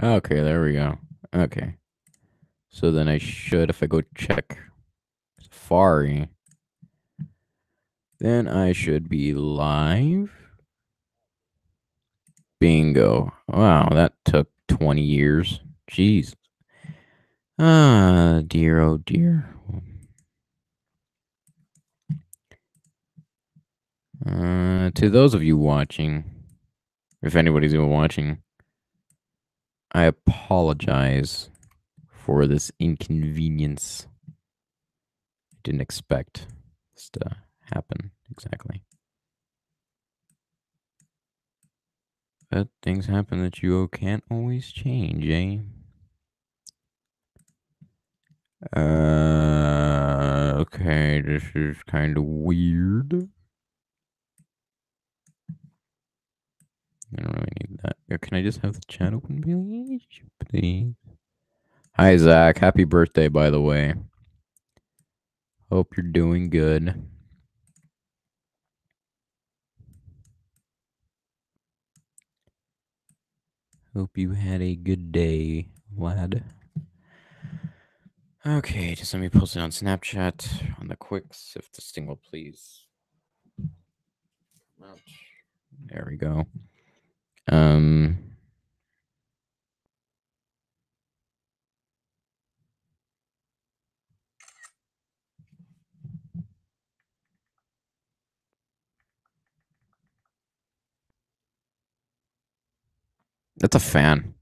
Okay, there we go. Okay. So then I should, if I go check Safari, then I should be live. Bingo. Wow, that took 20 years. Jeez. Ah, dear, oh dear. To those of you watching, if anybody's even watching, I apologize for this inconvenience. I didn't expect this to happen exactly. But things happen that you can't always change, eh? Okay, this is kind of weird. I don't really need that. Can I just have the chat open, please? Please. Hi, Zach. Happy birthday, by the way. Hope you're doing good. Hope you had a good day, lad. Okay, just let me post it on Snapchat on the quicks, if this thing will please. There we go. That's a fan.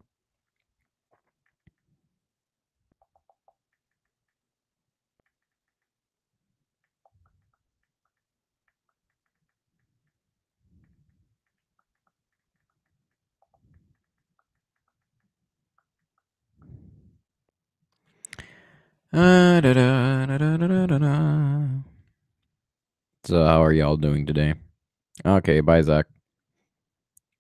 So, how are y'all doing today? Okay, bye, Zach.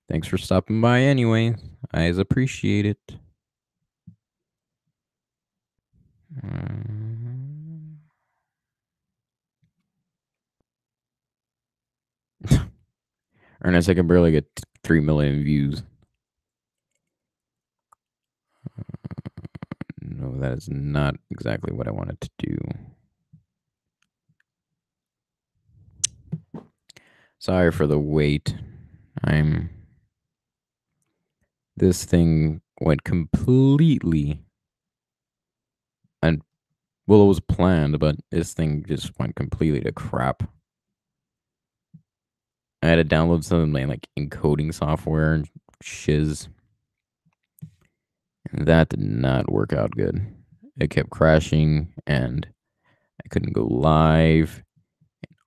Thanks for stopping by anyway. I appreciate it. Ernest, I can barely get 3 million views. No, that is not exactly what I wanted to do. Sorry for the wait. This thing went completely, and well, it was planned, but this thing just went completely to crap. I had to download some like encoding software and shiz. And that did not work out good. It kept crashing and I couldn't go live.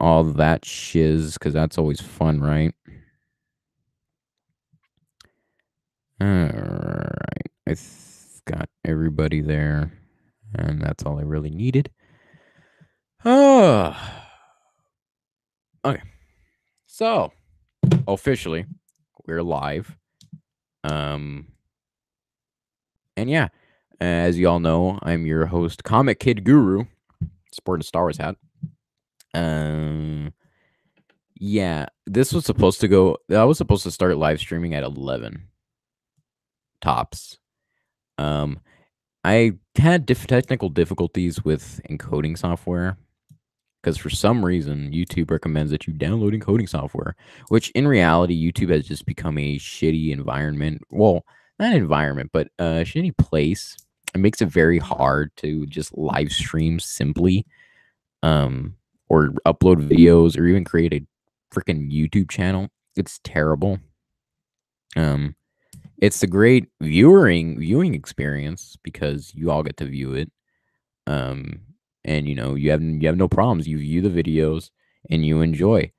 All that shiz, because that's always fun, right? Alright. Got everybody there. And that's all I really needed. Oh. Okay. So, officially, we're live. And yeah, as you all know, I'm your host, Comic Kid Guru, sporting a Star Wars hat. Yeah, this was supposed to go. I was supposed to start live streaming at 11 tops. I had technical difficulties with encoding software because for some reason YouTube recommends that you download encoding software, which in reality YouTube has just become a shitty environment. Well, not environment, but a shitty place. It makes it very hard to just live stream simply, or upload videos or even create a freaking YouTube channel. It's terrible. It's a great viewing experience because you all get to view it. And you have no problems. You view the videos and you enjoy.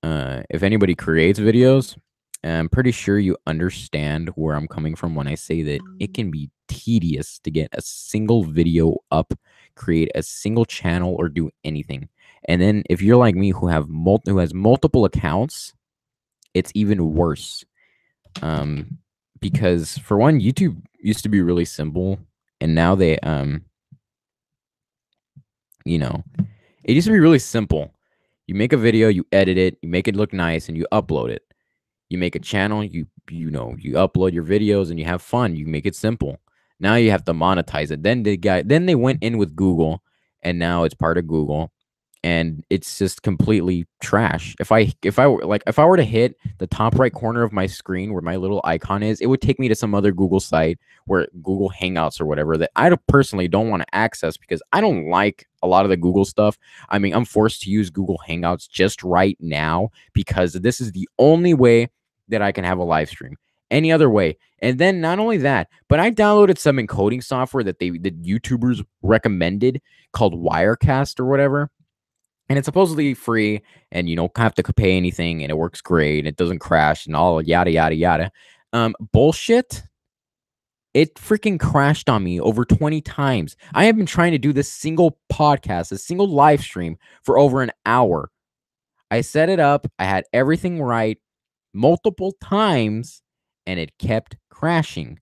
If anybody creates videos, I'm pretty sure you understand where I'm coming from when I say that it can be tedious to get a single video up, create a single channel, or do anything. And then if you're like me who has multiple accounts, it's even worse. Because for one, YouTube used to be really simple, and now it used to be really simple. You make a video, you edit it, you make it look nice, and you upload it. You make a channel, you upload your videos and you have fun. You make it simple. Now you have to monetize it. Then they went in with Google, and now it's part of Google, and it's just completely trash. If I were to hit the top right corner of my screen where my little icon is, it would take me to some other Google site, where Google Hangouts or whatever, that I personally don't want to access, because I don't like a lot of the Google stuff. I mean, I'm forced to use Google Hangouts just right now because this is the only way that I can have a live stream. Any other way. And then not only that, but I downloaded some encoding software that YouTubers recommended, called Wirecast or whatever. And it's supposedly free, and you don't have to pay anything, and it works great, and it doesn't crash, and all yada yada yada. Bullshit. It freaking crashed on me over 20 times. I have been trying to do this single podcast, a single live stream, for over an hour. I set it up, I had everything right multiple times, and it kept crashing.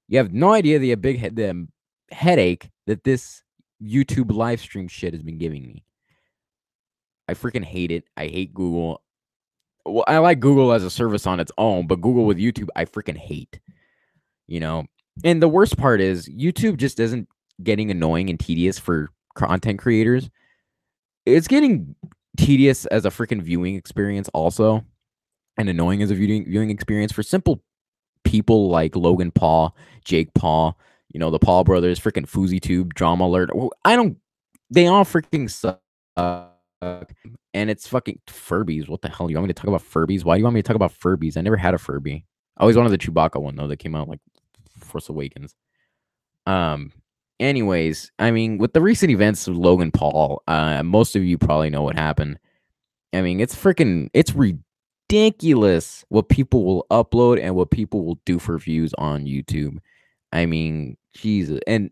You have no idea the headache that this YouTube live stream shit has been giving me. I freaking hate it. I hate Google. Well, I like Google as a service on its own, but Google with YouTube, I freaking hate. And the worst part is YouTube just isn't getting annoying and tedious for content creators. It's getting tedious as a freaking viewing experience also, and annoying as a viewing experience for simple people like Logan Paul, Jake Paul, the Paul brothers, freaking FouseyTube, Drama Alert. They all freaking suck. And it's fucking Furbies. What the hell? You want me to talk about Furbies? Why do you want me to talk about Furbies? I never had a Furby. I always wanted the Chewbacca one, though, that came out like Force Awakens. Anyways, I mean, with the recent events of Logan Paul, most of you probably know what happened. I mean, it's ridiculous what people will upload and what people will do for views on YouTube. I mean, Jesus. And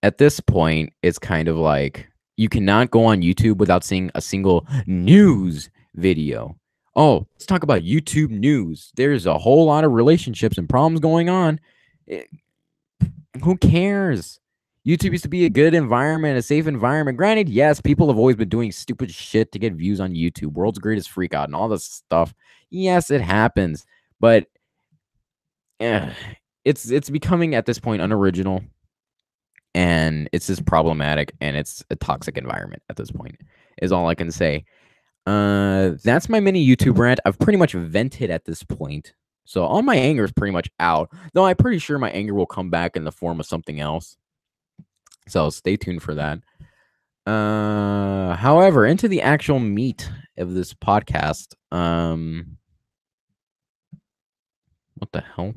at this point, it's kind of like, you cannot go on YouTube without seeing a single news video. Oh, let's talk about YouTube news. There's a whole lot of relationships and problems going on. Who cares? YouTube used to be a good environment, a safe environment. Granted, yes, people have always been doing stupid shit to get views on YouTube. World's Greatest Freak Out and all this stuff. Yes, it happens. But it's becoming, at this point, unoriginal. And it's just problematic, and it's a toxic environment at this point, is all I can say. That's my mini YouTube rant. I've pretty much vented at this point. So all my anger is pretty much out. Though I'm pretty sure my anger will come back in the form of something else. So stay tuned for that. However, into the actual meat of this podcast. What the hell?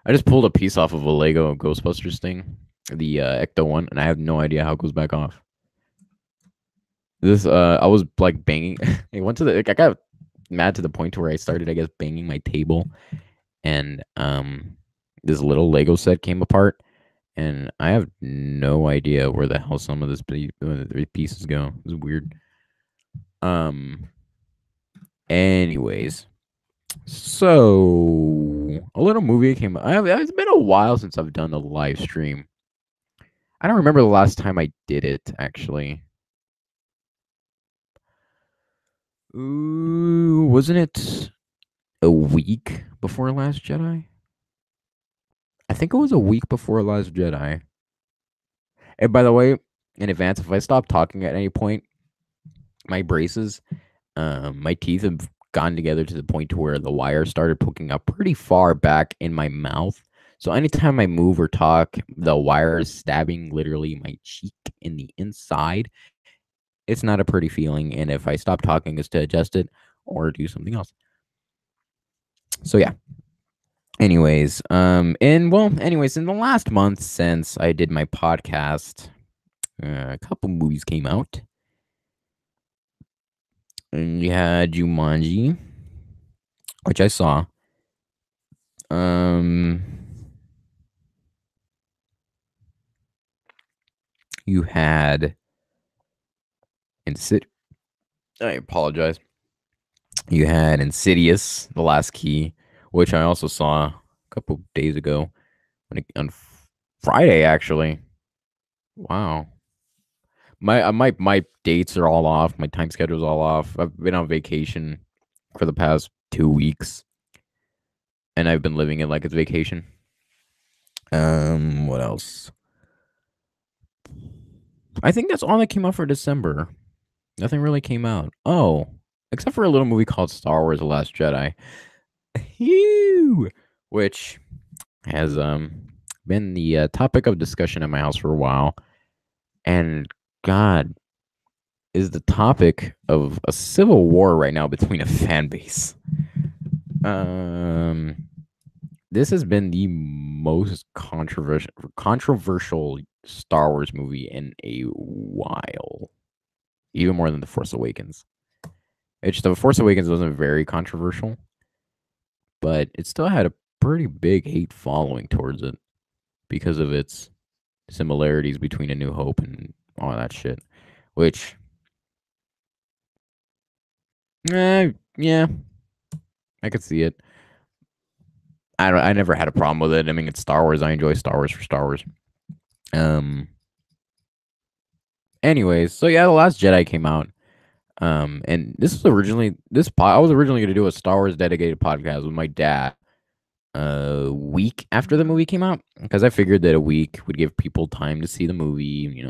I just pulled a piece off of a Lego Ghostbusters thing, the Ecto one, and I have no idea how it goes back off. This I was like banging. I got mad to the point where I started, I guess, banging my table, and this little Lego set came apart, and I have no idea where the hell some of this pieces go. It's weird. Anyways. So, a little movie came out. It's been a while since I've done a live stream. I don't remember the last time I did it, actually. Ooh, wasn't it a week before Last Jedi? I think it was a week before Last Jedi. And by the way, in advance, if I stop talking at any point, my braces, my teeth have gone together to the point to where the wire started poking up pretty far back in my mouth. So anytime I move or talk, the wire is stabbing literally my cheek in the inside. It's not a pretty feeling. And if I stop talking, it's to adjust it or do something else. So yeah. Anyways, in the last month since I did my podcast, a couple movies came out. And you had Jumanji, which I saw. You had I apologize. You had Insidious, The Last Key, which I also saw a couple days ago, on Friday, actually. Wow. My dates are all off. My time schedule's all off. I've been on vacation for the past 2 weeks, and I've been living it like it's vacation. What else? I think that's all that came out for December. Nothing really came out. Oh, except for a little movie called Star Wars: The Last Jedi. Which has been the topic of discussion at my house for a while, and God, is the topic of a civil war right now between a fan base. This has been the most controversial Star Wars movie in a while, even more than The Force Awakens. The Force Awakens wasn't very controversial, but it still had a pretty big hate following towards it because of its similarities between A New Hope and all that shit. Which, yeah, I could see it. I never had a problem with it. I mean, it's Star Wars. I enjoy Star Wars for Star Wars. Anyways, so yeah, The Last Jedi came out. And I was originally going to do a Star Wars dedicated podcast with my dad a week after the movie came out, because I figured that a week would give people time to see the movie,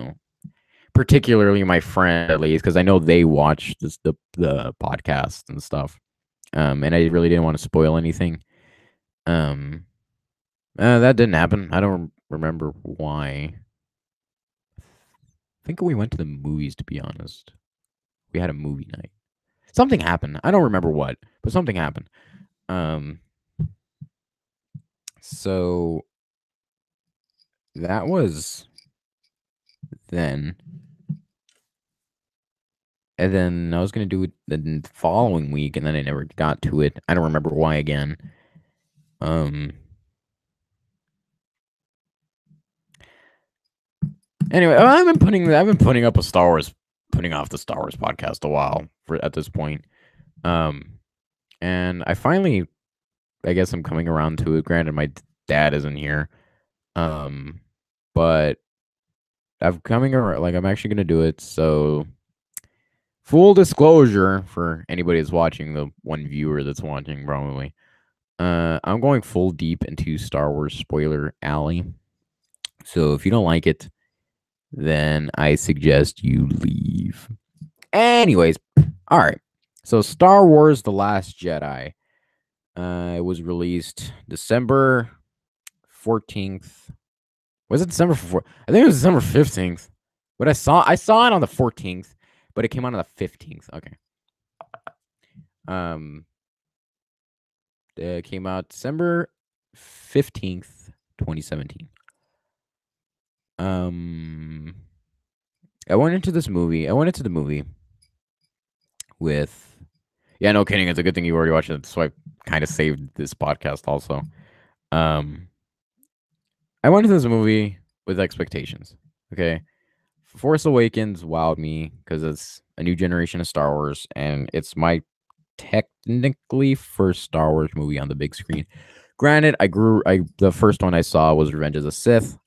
particularly my friend, at least, because I know they watch the podcast and stuff. And I really didn't want to spoil anything. That didn't happen. I don't remember why. I think we went to the movies, to be honest. We had a movie night. Something happened. I don't remember what, but something happened. So that was then. And then I was going to do it the following week, and then I never got to it. I don't remember why again. Anyway, I've been putting up putting off the Star Wars podcast a while at this point. And I finally, I guess I'm coming around to it. Granted, my dad isn't here. But I'm coming around, like I'm actually going to do it. So full disclosure for anybody that's watching, the one viewer that's watching probably. I'm going full deep into Star Wars spoiler alley. So if you don't like it, then I suggest you leave. Anyways, all right. So Star Wars: The Last Jedi. It was released December 14th. Was it December 4th? I think it was December 15th. But I saw it on the 14th, but it came out on the 15th. Okay. It came out December 15th, 2017. I went into the movie with, yeah, no kidding. It's a good thing you already watched it, so I kind of saved this podcast also. I went into this movie with expectations. Okay, Force Awakens wowed me because it's a new generation of Star Wars, and it's my technically first Star Wars movie on the big screen. Granted, the first one I saw was Revenge of the Sith,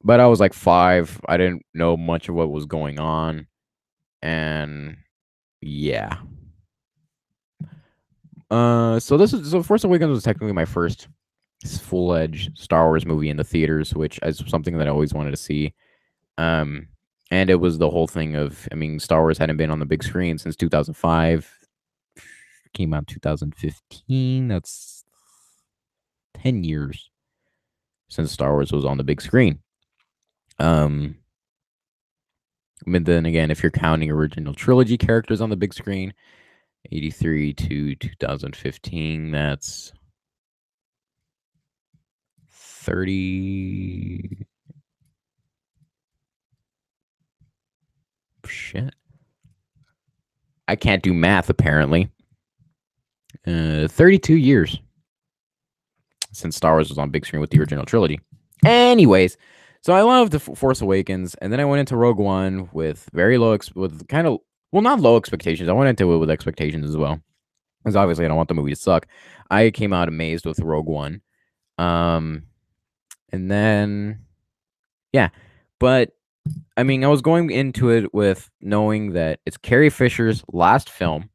but I was like 5. I didn't know much of what was going on, and yeah. So Force Awakens was technically my first full-edged Star Wars movie in the theaters, which is something that I always wanted to see. And it was the whole thing of, I mean, Star Wars hadn't been on the big screen since 2005. Came out 2015. That's 10 years since Star Wars was on the big screen. But then again, if you're counting original trilogy characters on the big screen, 83 to 2015, that's 30. Shit. I can't do math, apparently. 32 years since Star Wars was on big screen with the original trilogy. Anyways, so I loved The Force Awakens, and then I went into Rogue One with very low, not low expectations. I went into it with expectations as well, because obviously I don't want the movie to suck. I came out amazed with Rogue One. And then, yeah, but I mean, I was going into it with knowing that it's Carrie Fisher's last film,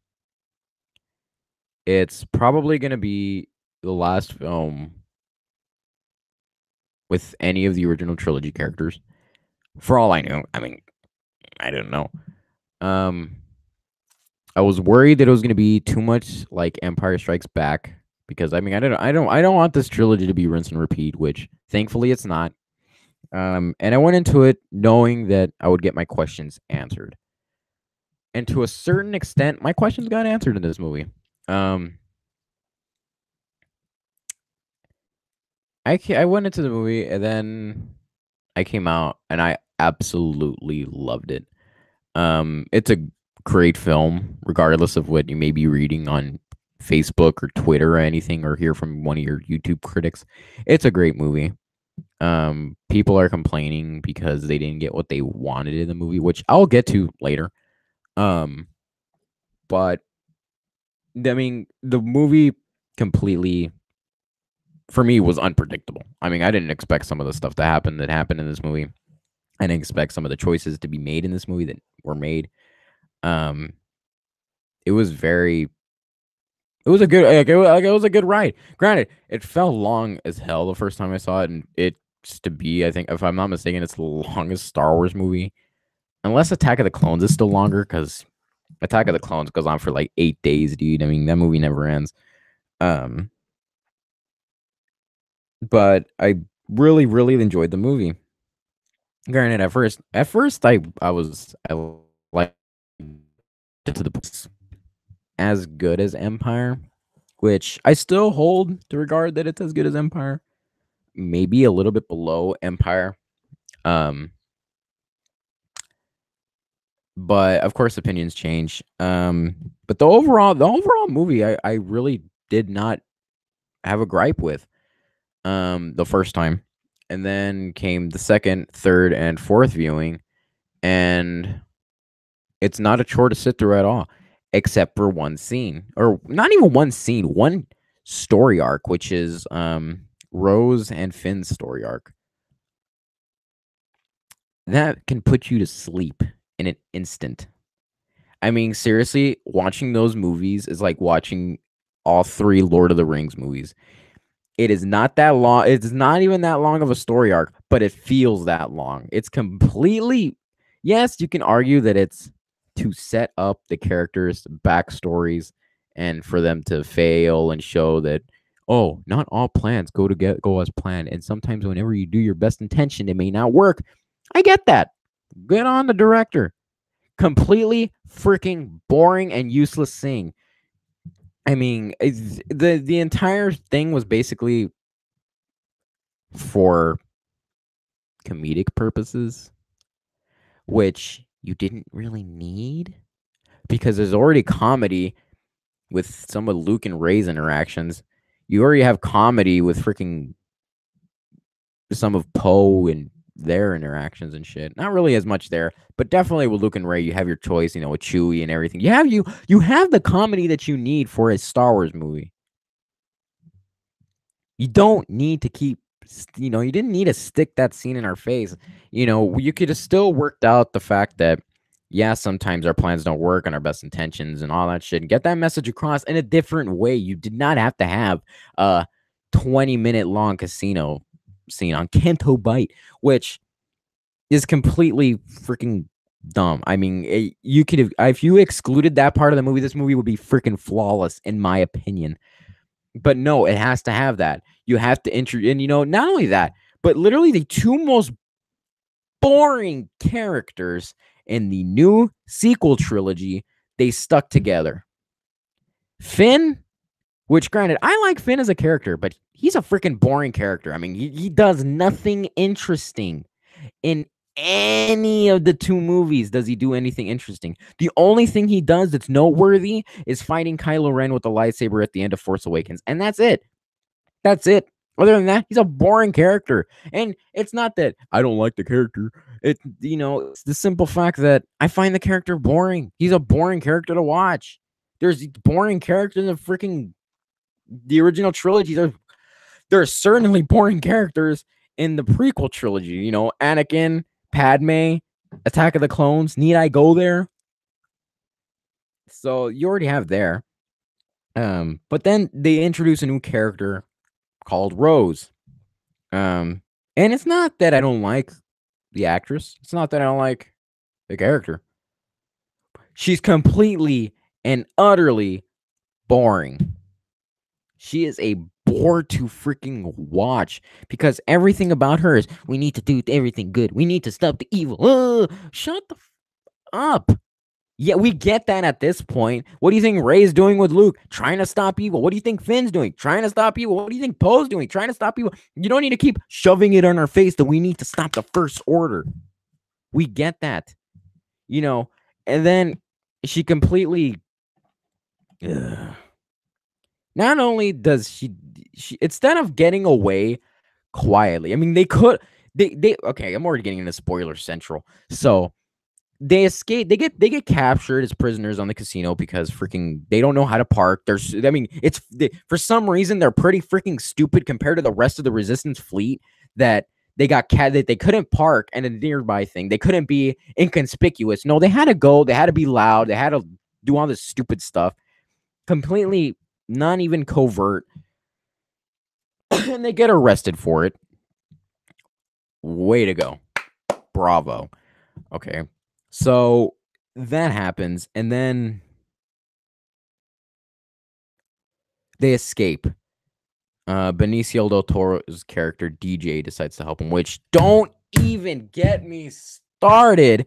It's probably gonna be the last film with any of the original trilogy characters. For all I know, I mean, I don't know. Um, I was worried that it was gonna be too much like Empire Strikes Back because I mean, I don't want this trilogy to be rinse and repeat, which thankfully it's not. And I went into it knowing that I would get my questions answered, and to a certain extent, my questions got answered in this movie. Um, I went into the movie and then I came out and I absolutely loved it. It's a great film, regardless of what you may be reading on Facebook or Twitter or anything, or hear from one of your YouTube critics. It's a great movie. People are complaining because they didn't get what they wanted in the movie, which I'll get to later. Um, but I mean, the movie completely for me was unpredictable. I mean, I didn't expect some of the stuff to happen that happened in this movie. I didn't expect some of the choices to be made in this movie that were made. Um, it was very it was a good it was a good ride. Granted, it felt long as hell the first time I saw it, and it's to be, I think, if I'm not mistaken, it's the longest Star Wars movie. Unless Attack of the Clones is still longer, because Attack of the Clones goes on for like 8 days, dude. I mean, that movie never ends. Um, but I really, really enjoyed the movie. Granted, at first, I like to the as good as Empire, which I still hold to regard that it's as good as Empire. Maybe a little bit below Empire. Um, but of course opinions change. But the overall movie I really did not have a gripe with the first time. And then came the second, third, and fourth viewing, and it's not a chore to sit through at all, except for one scene. Or not even one scene, one story arc, which is Rose and Finn's story arc. That can put you to sleep in an instant. I mean, seriously, watching those movies is like watching all three Lord of the Rings movies. It is not that long. It's not even that long of a story arc, but it feels that long. It's completely, yes, you can argue that it's to set up the characters' backstories and for them to fail and show that, oh, not all plans go as planned. And sometimes whenever you do your best intention, it may not work. I get that. Good on the director. Completely freaking boring and useless thing. I mean, the entire thing was basically for comedic purposes, which you didn't really need because there's already comedy with some of Luke and Rey's interactions. You already have comedy with freaking some of Poe and their interactions and shit. Not really as much there, but definitely with Luke and Rey, you have your choice, with Chewie and everything. You have the comedy that you need for a Star Wars movie. You don't need to keep, you didn't need to stick that scene in our face. You could have still worked out the fact that, yeah, sometimes our plans don't work and our best intentions and all that shit, and get that message across in a different way. You did not have to have a 20-minute long casino scene on Canto Bight, which is completely freaking dumb. I mean, you could have, if you excluded that part of the movie, this movie would be freaking flawless, in my opinion. But no, it has to have that. You have to and not only that, but literally the two most boring characters in the new sequel trilogy, they stuck together. Finn, which granted, I like Finn as a character, but he's a freaking boring character. I mean, he does nothing interesting in any of the two movies. Does he do anything interesting? The only thing he does that's noteworthy is fighting Kylo Ren with the lightsaber at the end of Force Awakens, and that's it. That's it. Other than that, he's a boring character. And it's not that I don't like the character. It's the simple fact that I find the character boring. He's a boring character to watch. There's boring characters in the original trilogy. There are certainly boring characters in the prequel trilogy. Anakin, Padme, Attack of the Clones. Need I go there? So you already have there. But then they introduce a new character called Rose. And it's not that I don't like the actress. It's not that I don't like the character. She's completely and utterly boring. She is a bore to freaking watch because everything about her is we need to do everything good. We need to stop the evil. Shut the up. Yeah, we get that at this point. What do you think Rey's doing with Luke? Trying to stop evil. What do you think Finn's doing? Trying to stop evil. What do you think Poe's doing? Trying to stop evil. You don't need to keep shoving it on our face that we need to stop the First Order. We get that. And then she completely not only does she instead of getting away quietly, I mean they okay, I'm already getting into spoiler central. So they escape. They get captured as prisoners on the casino because freaking they don't know how to park. For some reason they're pretty freaking stupid compared to the rest of the resistance fleet that they got that they couldn't park and a nearby thing. They couldn't be inconspicuous. No, they had to go. They had to be loud. They had to do all this stupid stuff. Completely not even covert. And they get arrested for it. Way to go. Bravo. Okay. So that happens, and then they escape. Benicio del Toro's character DJ decides to help him, which don't even get me started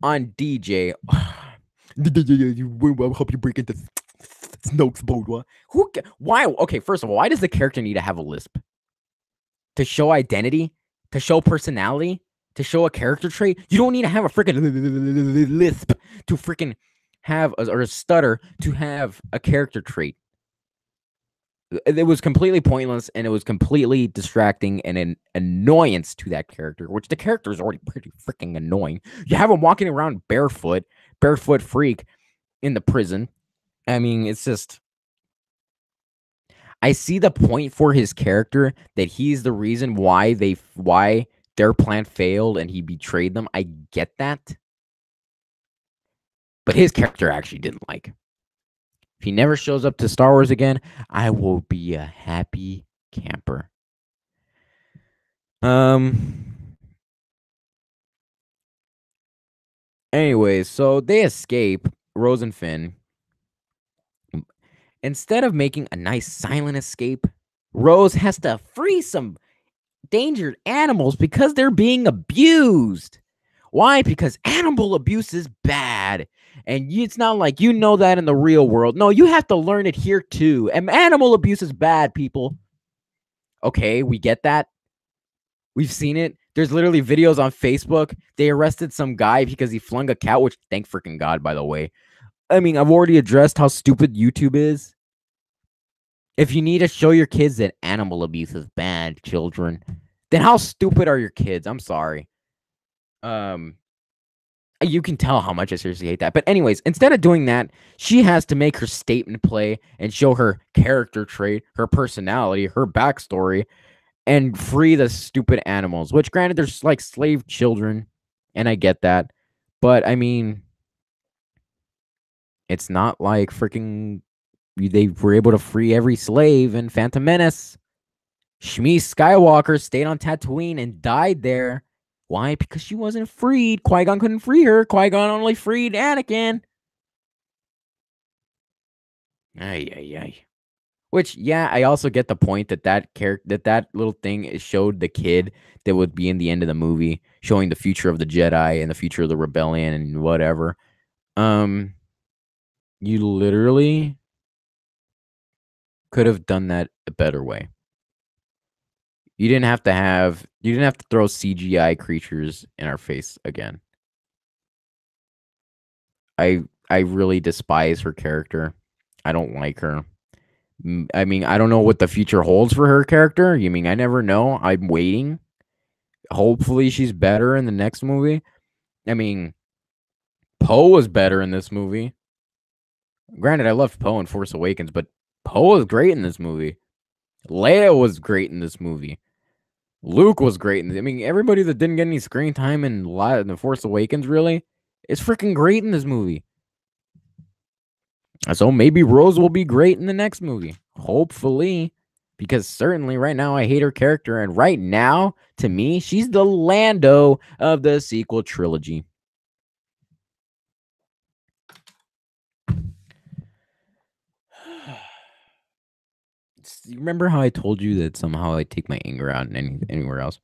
on DJ. I'll help you break into Snoke's boat. Why? Okay, first of all, why does the character need to have a lisp? To show identity? To show personality? To show a character trait? You don't need to have a freaking lisp to freaking have or a stutter to have a character trait. It was completely pointless and it was completely distracting and an annoyance to that character, which the character is already pretty freaking annoying. You have him walking around barefoot freak in the prison. I mean, it's just I see the point for his character that he's the reason why their plan failed and he betrayed them. I get that. But his character actually didn't like. If he never shows up to Star Wars again, I will be a happy camper. Anyway, so they escape, Rose and Finn. Instead of making a nice silent escape, Rose has to free some endangered animals because they're being abused. Why? Because animal abuse is bad. And it's not like you know that in the real world. No, you have to learn it here too. And animal abuse is bad, people. Okay, we get that. We've seen it. There's literally videos on Facebook. They arrested some guy because he flung a cat, which thank freaking God, by the way. I mean, I've already addressed how stupid YouTube is. If you need to show your kids that animal abuse is bad, children, then how stupid are your kids? I'm sorry. You can tell how much I seriously hate that. But anyways, instead of doing that, she has to make her statement play and show her character trait, her personality, her backstory, and free the stupid animals. Which, granted, there's like slave children, and I get that. But I mean, it's not like freaking they were able to free every slave in Phantom Menace. Shmi Skywalker stayed on Tatooine and died there. Why? Because she wasn't freed. Qui-Gon couldn't free her. Qui-Gon only freed Anakin. Ay. Which, yeah, I also get the point that little thing showed the kid that would be in the end of the movie, showing the future of the Jedi and the future of the rebellion and whatever. You literally could have done that a better way. You didn't have to throw CGI creatures in our face again. I really despise her character. I don't like her. I mean, I don't know what the future holds for her character. You mean I never know? I'm waiting. Hopefully she's better in the next movie. I mean, Poe was better in this movie. Granted, I loved Poe in Force Awakens, but Poe was great in this movie. Leia was great in this movie. Luke was great. I mean, everybody that didn't get any screen time in The Force Awakens really is freaking great in this movie. So maybe Rose will be great in the next movie. Hopefully. Because certainly right now I hate her character. And right now, to me, she's the Lando of the sequel trilogy. You remember how I told you that somehow I take my anger out in anywhere else?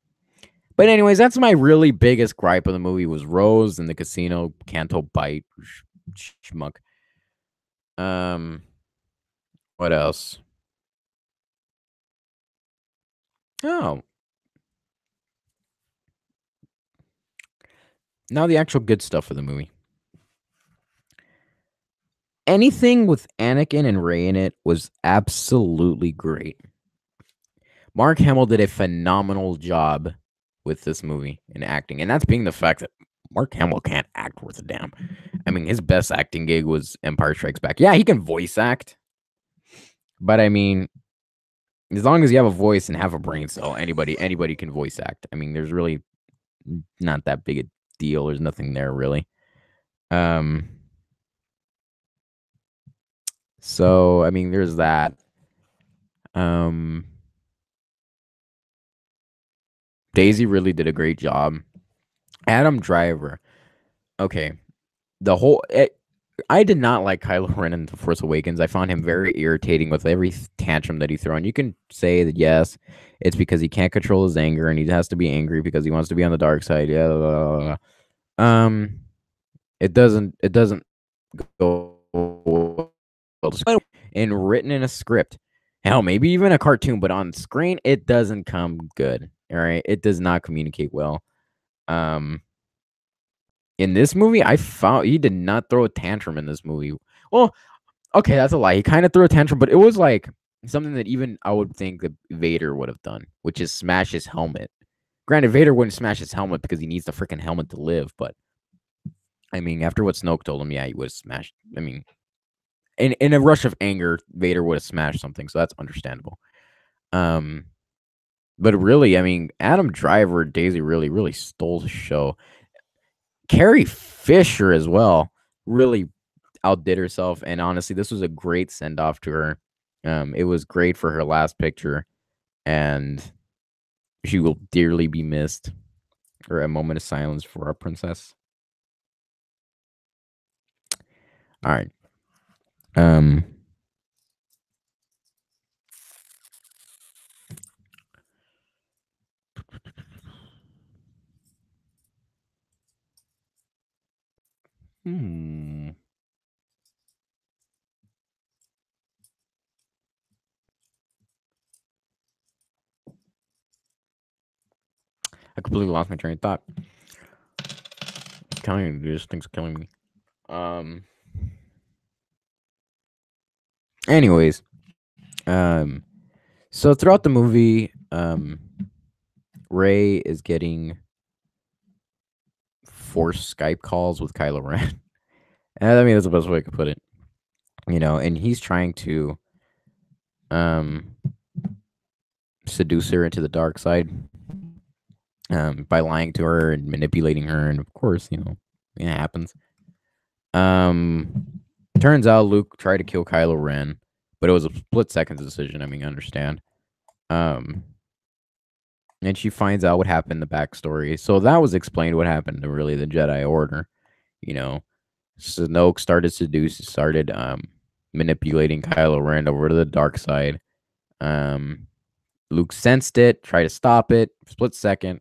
But anyways, that's my really biggest gripe of the movie was Rose in the casino, Canto Bite, schmuck. What else? Oh, now the actual good stuff of the movie. Anything with Anakin and Rey in it was absolutely great. Mark Hamill did a phenomenal job with this movie in acting, and that's being the fact that Mark Hamill can't act worth a damn. I mean, his best acting gig was Empire Strikes Back. Yeah, he can voice act, but I mean, as long as you have a voice and have a brain cell, anybody can voice act. I mean, there's really not that big a deal. There's nothing there really. So I mean, there's that. Daisy really did a great job. Adam Driver. Okay. I did not like Kylo Ren in The Force Awakens. I found him very irritating with every tantrum that he threw. And you can say that, yes, it's because he can't control his anger and he has to be angry because he wants to be on the dark side. Yeah. Blah, blah, blah. It doesn't go and written in a script. Hell, maybe even a cartoon, but on screen, it doesn't come good. All right. It does not communicate well. In this movie, I found he did not throw a tantrum in this movie. Well, okay, that's a lie. He kind of threw a tantrum, but it was like something that even I would think that Vader would have done, which is smash his helmet. Granted, Vader wouldn't smash his helmet because he needs the freaking helmet to live, but I mean, after what Snoke told him, yeah, he would have smashed. I mean, in a rush of anger, Vader would have smashed something, so that's understandable. But really, I mean, Adam Driver, Daisy really stole the show. Carrie Fisher as well really outdid herself, and honestly, this was a great send off to her. It was great for her last picture, and she will dearly be missed. Or a moment of silence for our princess. All right. Hmm. I completely lost my train of thought. Telling you, this thing's killing me. Anyways, so throughout the movie, Rey is getting forced Skype calls with Kylo Ren. And I mean, that's the best way I could put it. You know, and he's trying to seduce her into the dark side by lying to her and manipulating her, and of course, you know, it happens. Turns out Luke tried to kill Kylo Ren, but it was a split second decision. I mean, I understand. And she finds out what happened, the backstory. So that was explained what happened to really the Jedi Order. You know, Snoke started manipulating Kylo Ren over to the dark side. Luke sensed it, tried to stop it, split second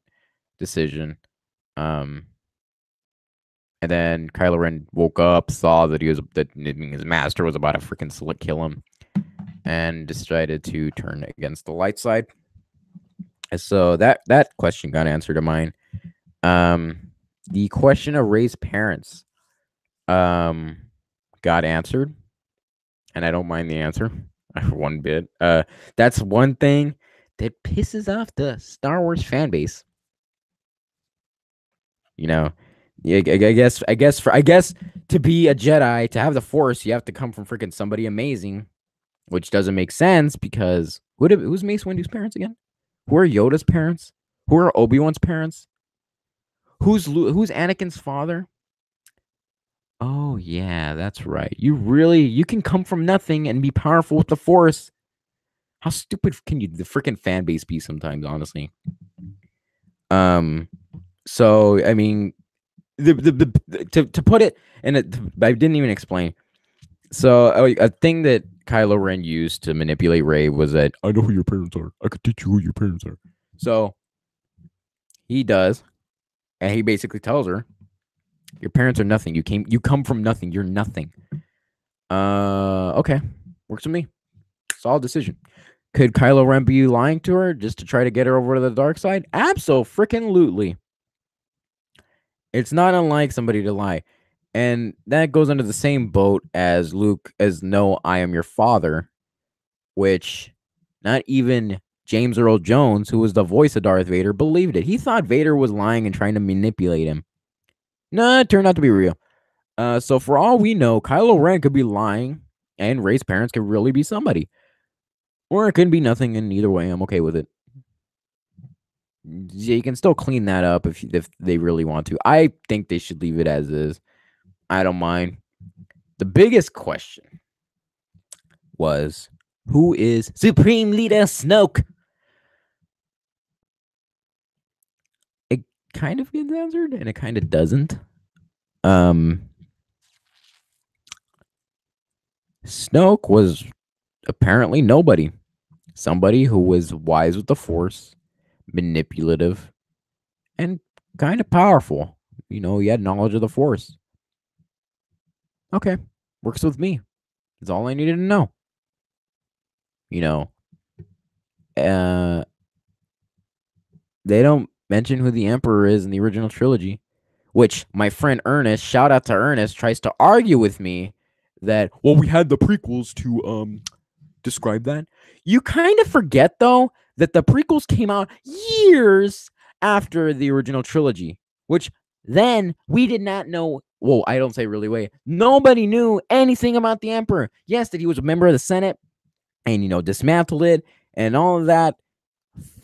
decision. And then Kylo Ren woke up, saw that his master was about to freaking kill him, and decided to turn against the light side. So that question got answered of mine. The question of Rey's parents got answered, and I don't mind the answer for one bit. That's one thing that pisses off the Star Wars fan base. You know, yeah, I guess to be a Jedi, to have the Force, you have to come from freaking somebody amazing, which doesn't make sense because who's Mace Windu's parents again? Who are Yoda's parents? Who are Obi-Wan's parents? Who's Anakin's father? Oh yeah, that's right. You can come from nothing and be powerful with the Force. How stupid can the freaking fan base be sometimes, honestly? Um, so I mean, to put it, and I didn't even explain. So a thing that Kylo Ren used to manipulate Rey was that I know who your parents are. I could teach you who your parents are. So he does, and he basically tells her, "Your parents are nothing. You come from nothing. You're nothing." Okay, works with me. Solid decision. Could Kylo Ren be lying to her just to try to get her over to the dark side? Absolutely. It's not unlike somebody to lie. And that goes under the same boat as Luke as no, I am your father, which not even James Earl Jones, who was the voice of Darth Vader, believed it. He thought Vader was lying and trying to manipulate him. No, it turned out to be real. So for all we know, Kylo Ren could be lying, and Rey's parents could really be somebody. Or it could be nothing, and either way, I'm okay with it. Yeah, you can still clean that up if they really want to. I think they should leave it as is. I don't mind. The biggest question was, who is Supreme Leader Snoke? It kind of gets answered and it kind of doesn't. Snoke was apparently nobody. Somebody who was wise with the Force, manipulative, and kind of powerful. You know, he had knowledge of the Force. Okay, works with me. That's all I needed to know. You know, they don't mention who the Emperor is in the original trilogy, which my friend Ernest, shout out to Ernest, tries to argue with me that, well, we had the prequels to describe that. You kind of forget, though, that the prequels came out years after the original trilogy, which then we did not know. Well, I don't say really way. Nobody knew anything about the Emperor. Yes, that he was a member of the Senate and, dismantled it and all of that.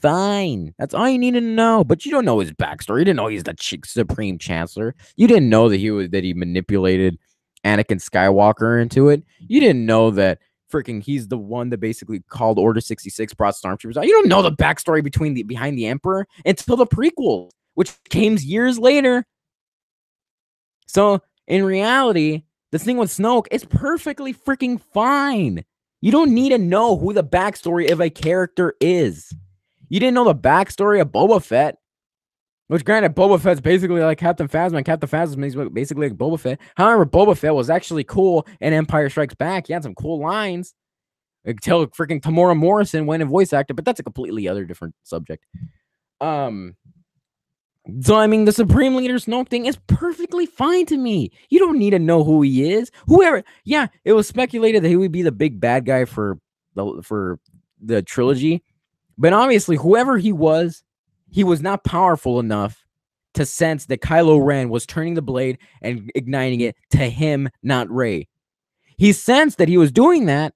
Fine. That's all you needed to know. But you don't know his backstory. You didn't know he's the Supreme Chancellor. You didn't know that he manipulated Anakin Skywalker into it. You didn't know that freaking he's the one that basically called Order 66, brought stormtroopers out. You don't know the backstory behind the Emperor until the prequels, which came years later. So in reality, the thing with Snoke is perfectly freaking fine. You don't need to know who the backstory of a character is. You didn't know the backstory of Boba Fett, which granted, Boba Fett's basically like Captain Phasma, and Captain Phasma is basically like Boba Fett. However, Boba Fett was actually cool in Empire Strikes Back. He had some cool lines. Until freaking Tamora Morrison went and voice actor, but that's a completely other different subject. So I mean, the Supreme Leader Snoke thing is perfectly fine to me. You don't need to know who he is. Whoever, yeah, it was speculated that he would be the big bad guy for the trilogy, but obviously, whoever he was not powerful enough to sense that Kylo Ren was turning the blade and igniting it to him, not Rey. He sensed that he was doing that,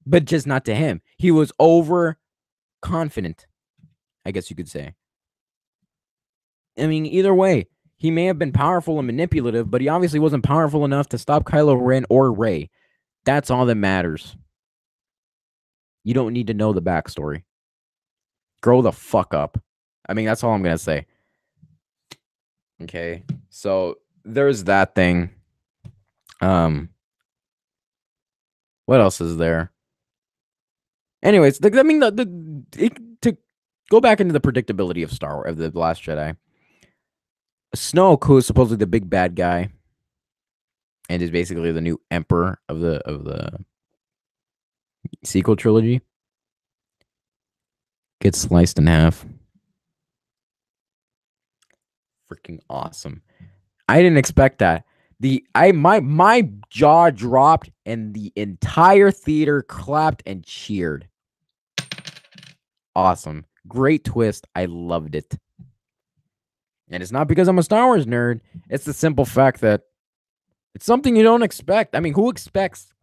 but just not to him. He was overconfident, I guess you could say. I mean, either way, he may have been powerful and manipulative, but he obviously wasn't powerful enough to stop Kylo Ren or Rey. That's all that matters. You don't need to know the backstory. Grow the fuck up. I mean, that's all I'm going to say. Okay, so there's that thing. What else is there? Anyways, I mean, to go back into the predictability of Star Wars, of the Last Jedi. Snoke, who is supposedly the big bad guy, and is basically the new emperor of the sequel trilogy, gets sliced in half. Freaking awesome! I didn't expect that. My jaw dropped and the entire theater clapped and cheered. Awesome. Great twist. I loved it. And it's not because I'm a Star Wars nerd. It's the simple fact that it's something you don't expect. I mean, who expects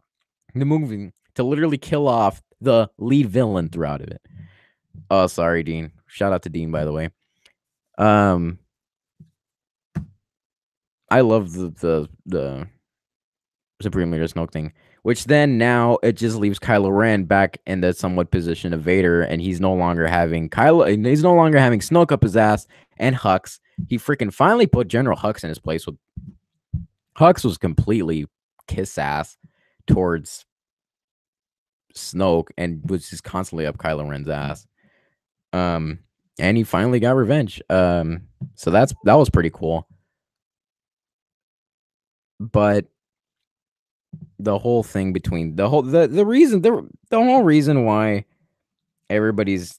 the movie to literally kill off the lead villain throughout it? Oh, sorry, Dean. Shout out to Dean, by the way. I love the Supreme Leader Snoke thing. Which then now it just leaves Kylo Ren back in the somewhat position of Vader, and he's no longer having Snoke up his ass and Hux. He freaking finally put General Hux in his place. With Hux was completely kiss ass towards Snoke and was just constantly up Kylo Ren's ass. And he finally got revenge. So that was pretty cool. But the whole thing between the whole reason why everybody's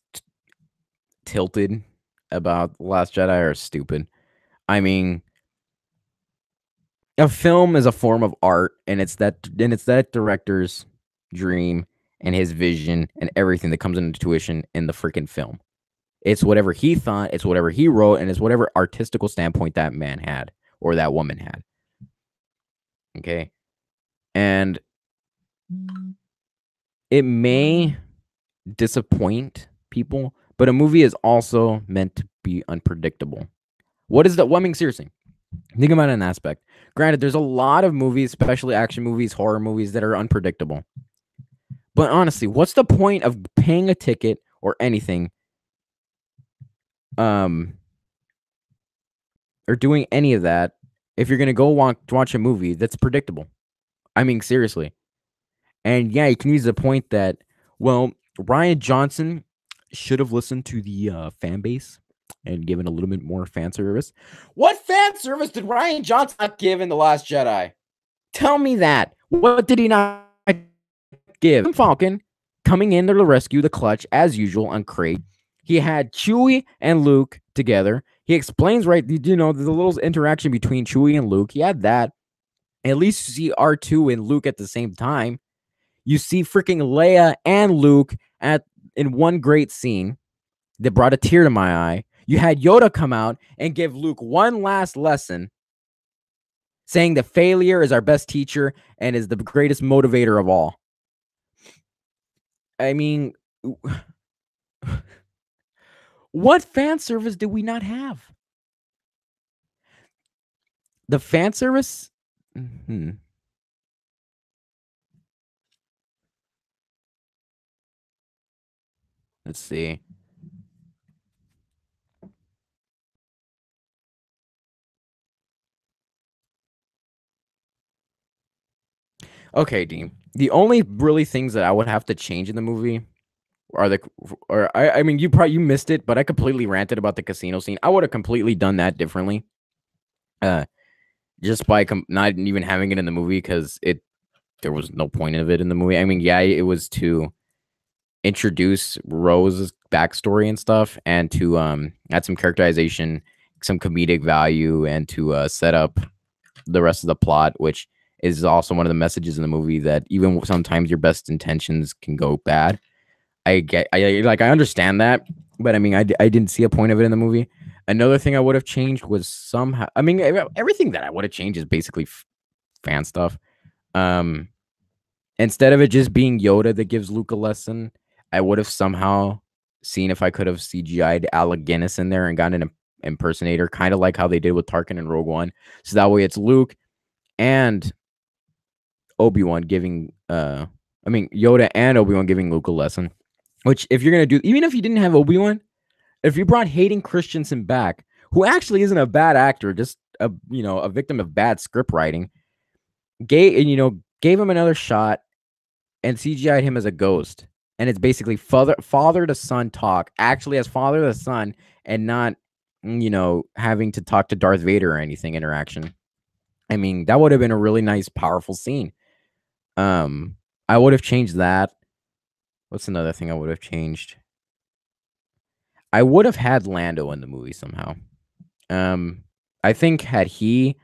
tilted about Last Jedi are stupid. I mean, a film is a form of art, and it's that director's dream and his vision and everything that comes into tuition in the freaking film. It's whatever he thought, it's whatever he wrote, and it's whatever artistical standpoint that man had or that woman had. Okay. And it may disappoint people, but a movie is also meant to be unpredictable. What is the, well, I mean, seriously, think about an aspect. Granted, there's a lot of movies, especially action movies, horror movies, that are unpredictable. But honestly, what's the point of paying a ticket or anything, or doing any of that if you're gonna go watch a movie that's predictable? I mean, seriously. And yeah, you can use the point that, well, Rian Johnson should have listened to the fan base and given a little bit more fan service. What fan service did Rian Johnson not give in The Last Jedi? Tell me that. What did he not give? Falcon coming in there to rescue the Clutch as usual on Crate. He had Chewie and Luke together. He explains, right, the little interaction between Chewie and Luke. He had that. At least you see R2 and Luke at the same time. You see freaking Leia and Luke in one great scene that brought a tear to my eye. You had Yoda come out and give Luke one last lesson, saying that failure is our best teacher and is the greatest motivator of all. I mean, what fan service did we not have? The fan service? Let's see. Okay, Dean. The only really things that I would have to change in the movie I mean, you missed it, but I completely ranted about the casino scene. I would have completely done that differently. Just by not even having it in the movie, because there was no point of it in the movie. I mean, yeah, it was to introduce Rose's backstory and stuff, and to add some characterization, some comedic value, and to set up the rest of the plot, which is also one of the messages in the movie, that even sometimes your best intentions can go bad. I understand that, but I mean, I didn't see a point of it in the movie. Another thing I would have changed was somehow, I mean, everything that I would have changed is basically fan stuff. Instead of it just being Yoda that gives Luke a lesson, I would have somehow seen if I could have CGI'd Alec Guinness in there and gotten an impersonator, kind of like how they did with Tarkin in Rogue One. So that way it's Luke and Obi-Wan giving, Yoda and Obi-Wan giving Luke a lesson. Which, if you're going to do, even if you didn't have Obi-Wan, if you brought Hayden Christensen back, who actually isn't a bad actor, just a victim of bad script writing, gave him another shot and CGI'd him as a ghost. And it's basically father to son talk, actually as father to son, and not, having to talk to Darth Vader or anything interaction. I mean, that would have been a really nice, powerful scene. I would have changed that. What's another thing I would have changed? I would have had Lando in the movie somehow. I think had he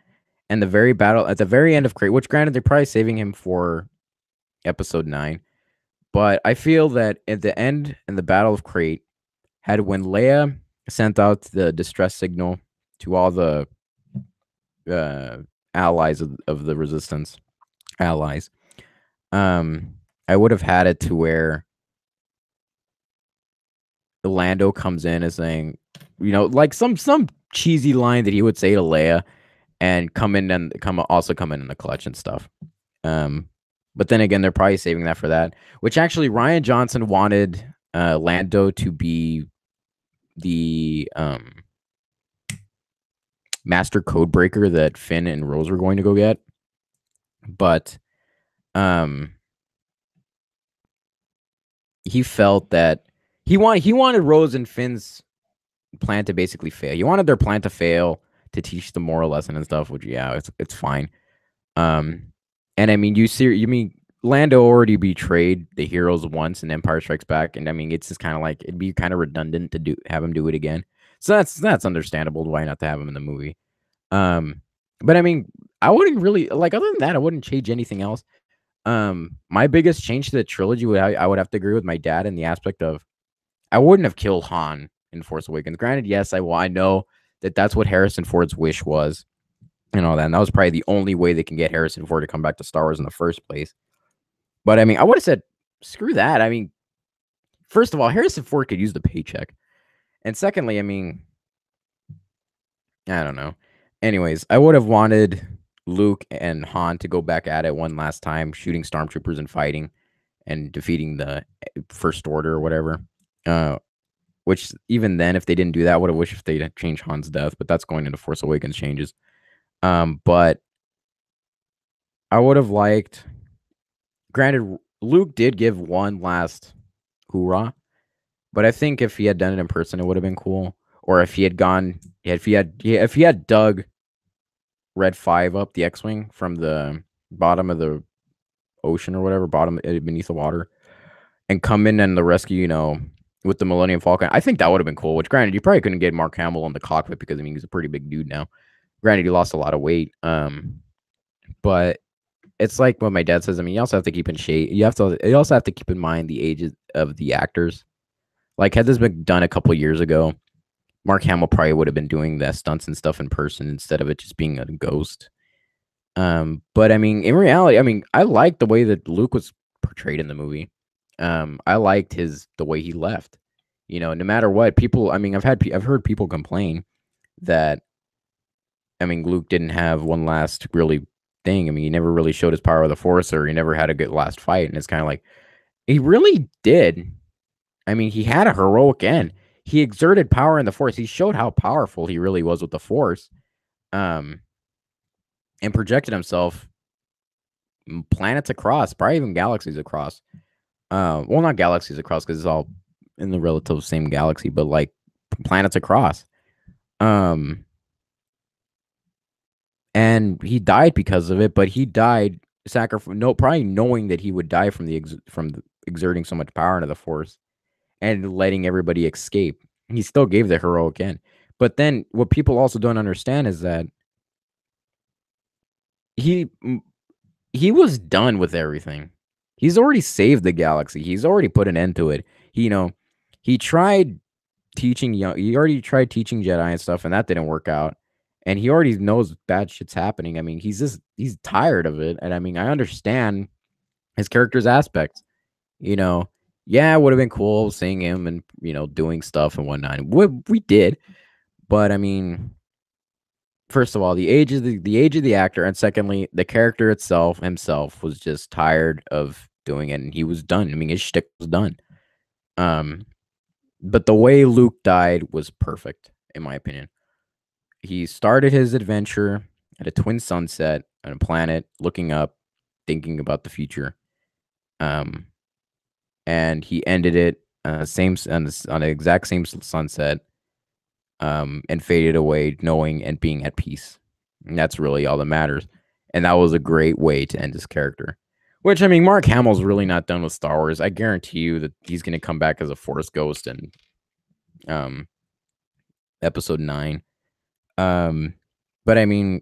and the at the very end of Crate, which granted they're probably saving him for episode 9, but I feel that at the end in the Battle of Crate, had when Leia sent out the distress signal to all the allies of the Resistance allies, I would have had it to where Lando comes in as saying, like some cheesy line that he would say to Leia, and come in in the Clutch and stuff. Um, but then again, they're probably saving that for that. Which actually, Ryan Johnson wanted Lando to be the master code breaker that Finn and Rose were going to go get, but um, he felt that he wanted Rose and Finn's plan to basically fail. He wanted their plan to fail to teach the moral lesson and stuff. Which it's fine. Um, and I mean, you mean Lando already betrayed the heroes once in Empire Strikes Back, and I mean, it's just kind of like it'd be kind of redundant to have him do it again. So that's understandable. Why not to have him in the movie? Um, but I mean, I wouldn't really like other than that. I wouldn't change anything else. My biggest change to the trilogy I would have to agree with my dad in the aspect of I wouldn't have killed Han in Force Awakens. Granted, yes, I know that that's what Harrison Ford's wish was and all that. And that was probably the only way they can get Harrison Ford to come back to Star Wars in the first place. But I mean, I would have said, screw that. I mean, first of all, Harrison Ford could use the paycheck. And secondly, I mean, I don't know. Anyways, I would have wanted Luke and Han to go back at it one last time, shooting stormtroopers and fighting and defeating the First Order or whatever. Which even then, if they didn't do that, I would have wished if they'd changed Han's death. But that's going into Force Awakens changes. But I would have liked. Granted, Luke did give one last hoorah, but I think if he had done it in person, it would have been cool. Or if he had gone, if he had dug Red 5 up the X-wing from the bottom of the ocean or whatever, bottom beneath the water, and come in and the rescue, with the Millennium Falcon, I think that would have been cool. Which, granted, you probably couldn't get Mark Hamill in the cockpit because I mean he's a pretty big dude now. Granted, he lost a lot of weight. But it's like what my dad says. I mean, you also have to keep in shape. You also have to keep in mind the ages of the actors. Like, had this been done a couple years ago, Mark Hamill probably would have been doing the stunts and stuff in person instead of it just being a ghost. But I mean, in reality, I mean, I liked the way that Luke was portrayed in the movie. I liked the way he left. No matter what, people. I mean, I've heard people complain that, I mean, Luke didn't have one last really thing. I mean, he never really showed his power of the Force, or he never had a good last fight. And it's kind of like, he really did. I mean, he had a heroic end. He exerted power in the Force. He showed how powerful he really was with the Force, and projected himself planets across, probably even galaxies across. Well, not galaxies across because it's all in the relative same galaxy, but like planets across. And he died because of it, but he died probably knowing that he would die from exerting so much power into the Force and letting everybody escape. He still gave the heroic end. But then what people also don't understand is that he was done with everything. He's already saved the galaxy. He's already put an end to it. He tried teaching he already tried teaching Jedi and stuff, and that didn't work out. And he already knows bad shit's happening. I mean, he's tired of it. And I mean, I understand his character's aspects. Yeah, it would have been cool seeing him and, doing stuff and whatnot. We did. But I mean, first of all, the age of the actor, and secondly, the character himself was just tired of doing it, and he was done. I mean, his shtick was done. But the way Luke died was perfect, in my opinion. He started his adventure at a twin sunset on a planet, looking up, thinking about the future. And he ended it on the exact same sunset, and faded away, knowing and being at peace. And that's really all that matters. And that was a great way to end his character. Which, I mean, Mark Hamill's really not done with Star Wars. I guarantee you that he's going to come back as a Force ghost in Episode 9. But I mean,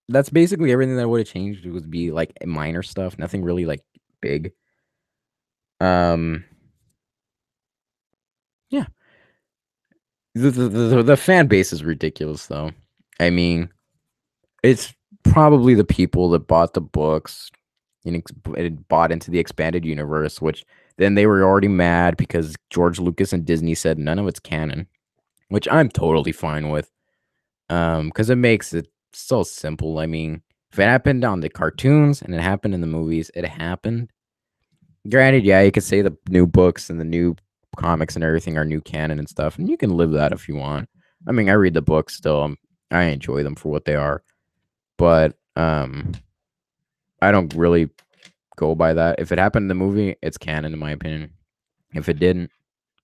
that's basically everything that would have changed. It would be like minor stuff, nothing really like big. Yeah. The fan base is ridiculous, though. I mean, it's probably the people that bought the books and bought into the expanded universe, which then they were already mad because George Lucas and Disney said none of it's canon, which I'm totally fine with. Because it makes it so simple. I mean, If it happened on the cartoons and it happened in the movies, it happened. Granted, yeah, you could say the new books and the new comics and everything are new canon and stuff, and you can live that if you want. I mean, I read the books still. I enjoy them for what they are, but I don't really go by that. If it happened in the movie, it's canon in my opinion. If it didn't,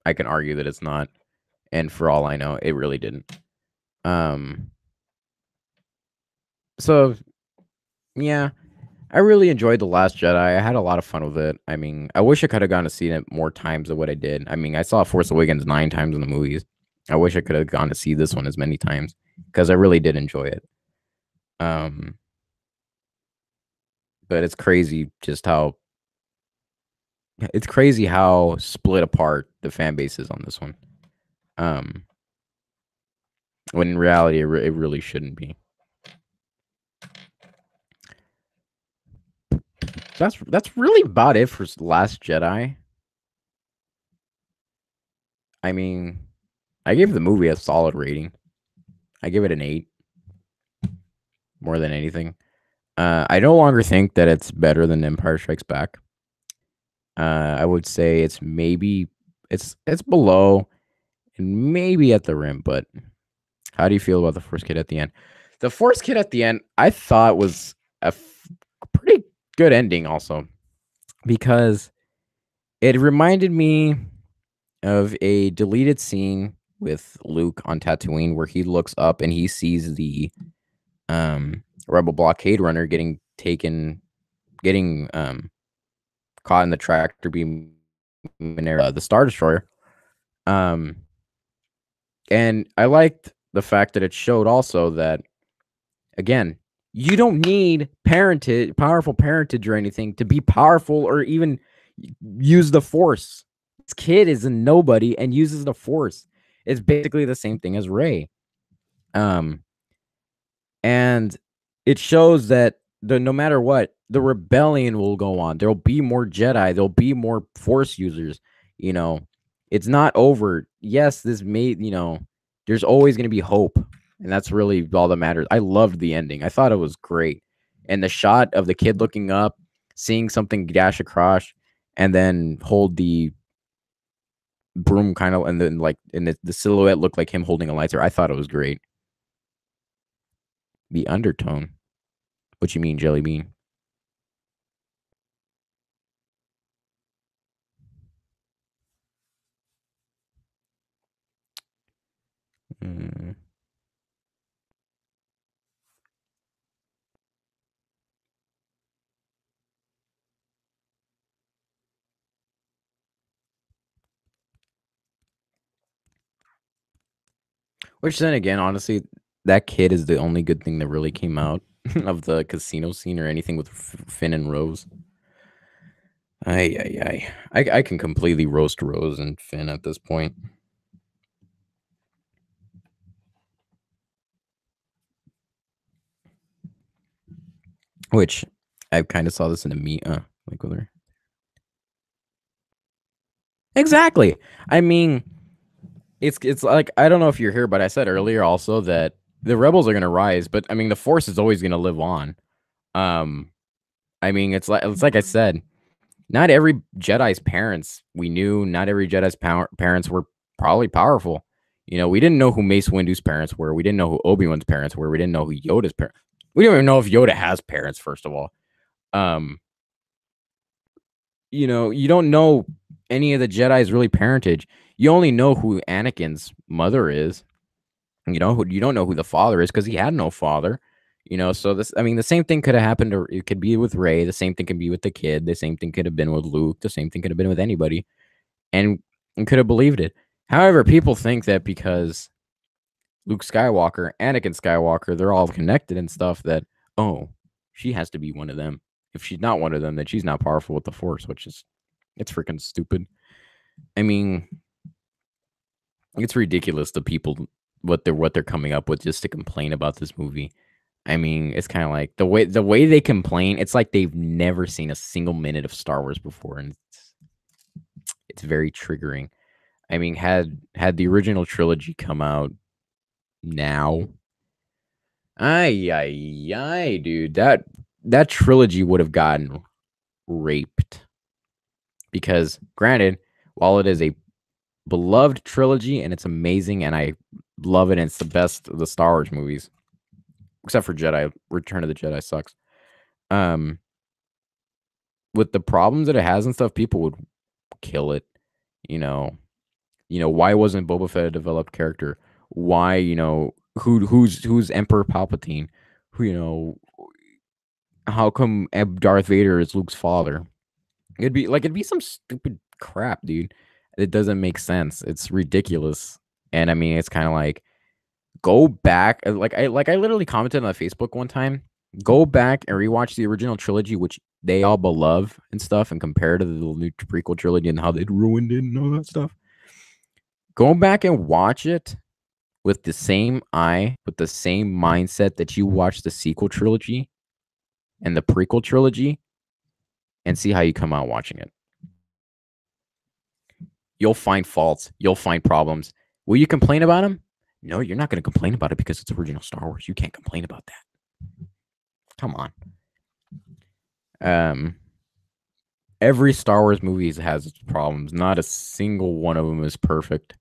I can argue that it's not. And for all I know, it really didn't. Um so yeah, I really enjoyed The Last Jedi. I had a lot of fun with it. I mean, I wish I could have gone to see it more times than what I did. I mean, I saw Force Awakens 9 times in the movies. I wish I could have gone to see this one as many times because I really did enjoy it. Um but it's crazy how split apart the fan base is on this one. Um when in reality it really shouldn't be. That's really about it for Last Jedi. I mean, I gave the movie a solid rating. I give it an 8 more than anything. I no longer think that it's better than Empire Strikes Back. I would say it's below and maybe at the rim, but how do you feel about the Force Kid at the end? The Force Kid at the end, I thought was pretty good ending also because it reminded me of a deleted scene with Luke on Tatooine where he looks up and he sees the rebel blockade runner getting caught in the tractor beam the Star Destroyer. Um and I liked the fact that it showed also that again, you don't need powerful parentage or anything to be powerful or even use the force. This kid is a nobody and uses the force. It's basically the same thing as Rey. Um, and it shows that no matter what, the rebellion will go on. There'll be more Jedi. There'll be more Force users. You know, it's not over. Yes, there's always going to be hope, and that's really all that matters. I loved the ending. I thought it was great, and the shot of the kid looking up, seeing something dash across, and then hold the broom kind of, and then the silhouette looked like him holding a lightsaber. I thought it was great. The undertone. What you mean, Jelly Bean? Mm. Which then again, honestly, that kid is the only good thing that really came out of the casino scene or anything with Finn and Rose. I can completely roast Rose and Finn at this point. Which I kind of saw this in a meet. Like with her. Exactly. I mean, it's like I don't know if you're here, but I said earlier also that the rebels are gonna rise, but I mean the Force is always gonna live on. Um, I mean it's like I said, not every Jedi's parents we knew. Not every Jedi's parents were probably powerful. You know, we didn't know who Mace Windu's parents were. We didn't know who Obi-Wan's parents were. We didn't know who Yoda's parents. We don't even know if Yoda has parents. First of all, um, you don't know any of the Jedi's really parentage. You only know who Anakin's mother is. You don't know who the father is because he had no father. So I mean, the same thing could have happened, or it could be with Rey. The same thing could be with the kid. The same thing could have been with Luke. The same thing could have been with anybody, and could have believed it. However, people think that because Luke Skywalker, Anakin Skywalker, they're all connected and stuff. That oh, she has to be one of them. If she's not one of them, then she's not powerful with the Force, which is it's freaking stupid. I mean, it's ridiculous the people what they're coming up with just to complain about this movie. I mean, it's kind of like the way they complain. It's like they've never seen a single minute of Star Wars before, and it's very triggering. I mean, had the original trilogy come out now, Ay, ay, ay, dude. That trilogy would have gotten raped because, granted, while it is a beloved trilogy and it's amazing and I love it and it's the best of the Star Wars movies, except for Jedi. Return of the Jedi sucks. Um, with the problems that it has and stuff, people would kill it. You know, why wasn't Boba Fett a developed character? Why, who's Emperor Palpatine? Who, how come Darth Vader is Luke's father? It'd be some stupid crap, dude. It doesn't make sense. It's ridiculous. And I mean, it's kind of like go back. I literally commented on Facebook one time. Go back and rewatch the original trilogy, which they all love and stuff, and compare to the new prequel trilogy and how they'd ruined it and all that stuff. Go back and watch it with the same eye, with the same mindset that you watch the sequel trilogy and the prequel trilogy, and see how you come out watching it. You'll find faults. You'll find problems. Will you complain about them? No, you're not going to complain about it because it's original Star Wars. You can't complain about that. Come on. Every Star Wars movie has its problems. Not a single one of them is perfect,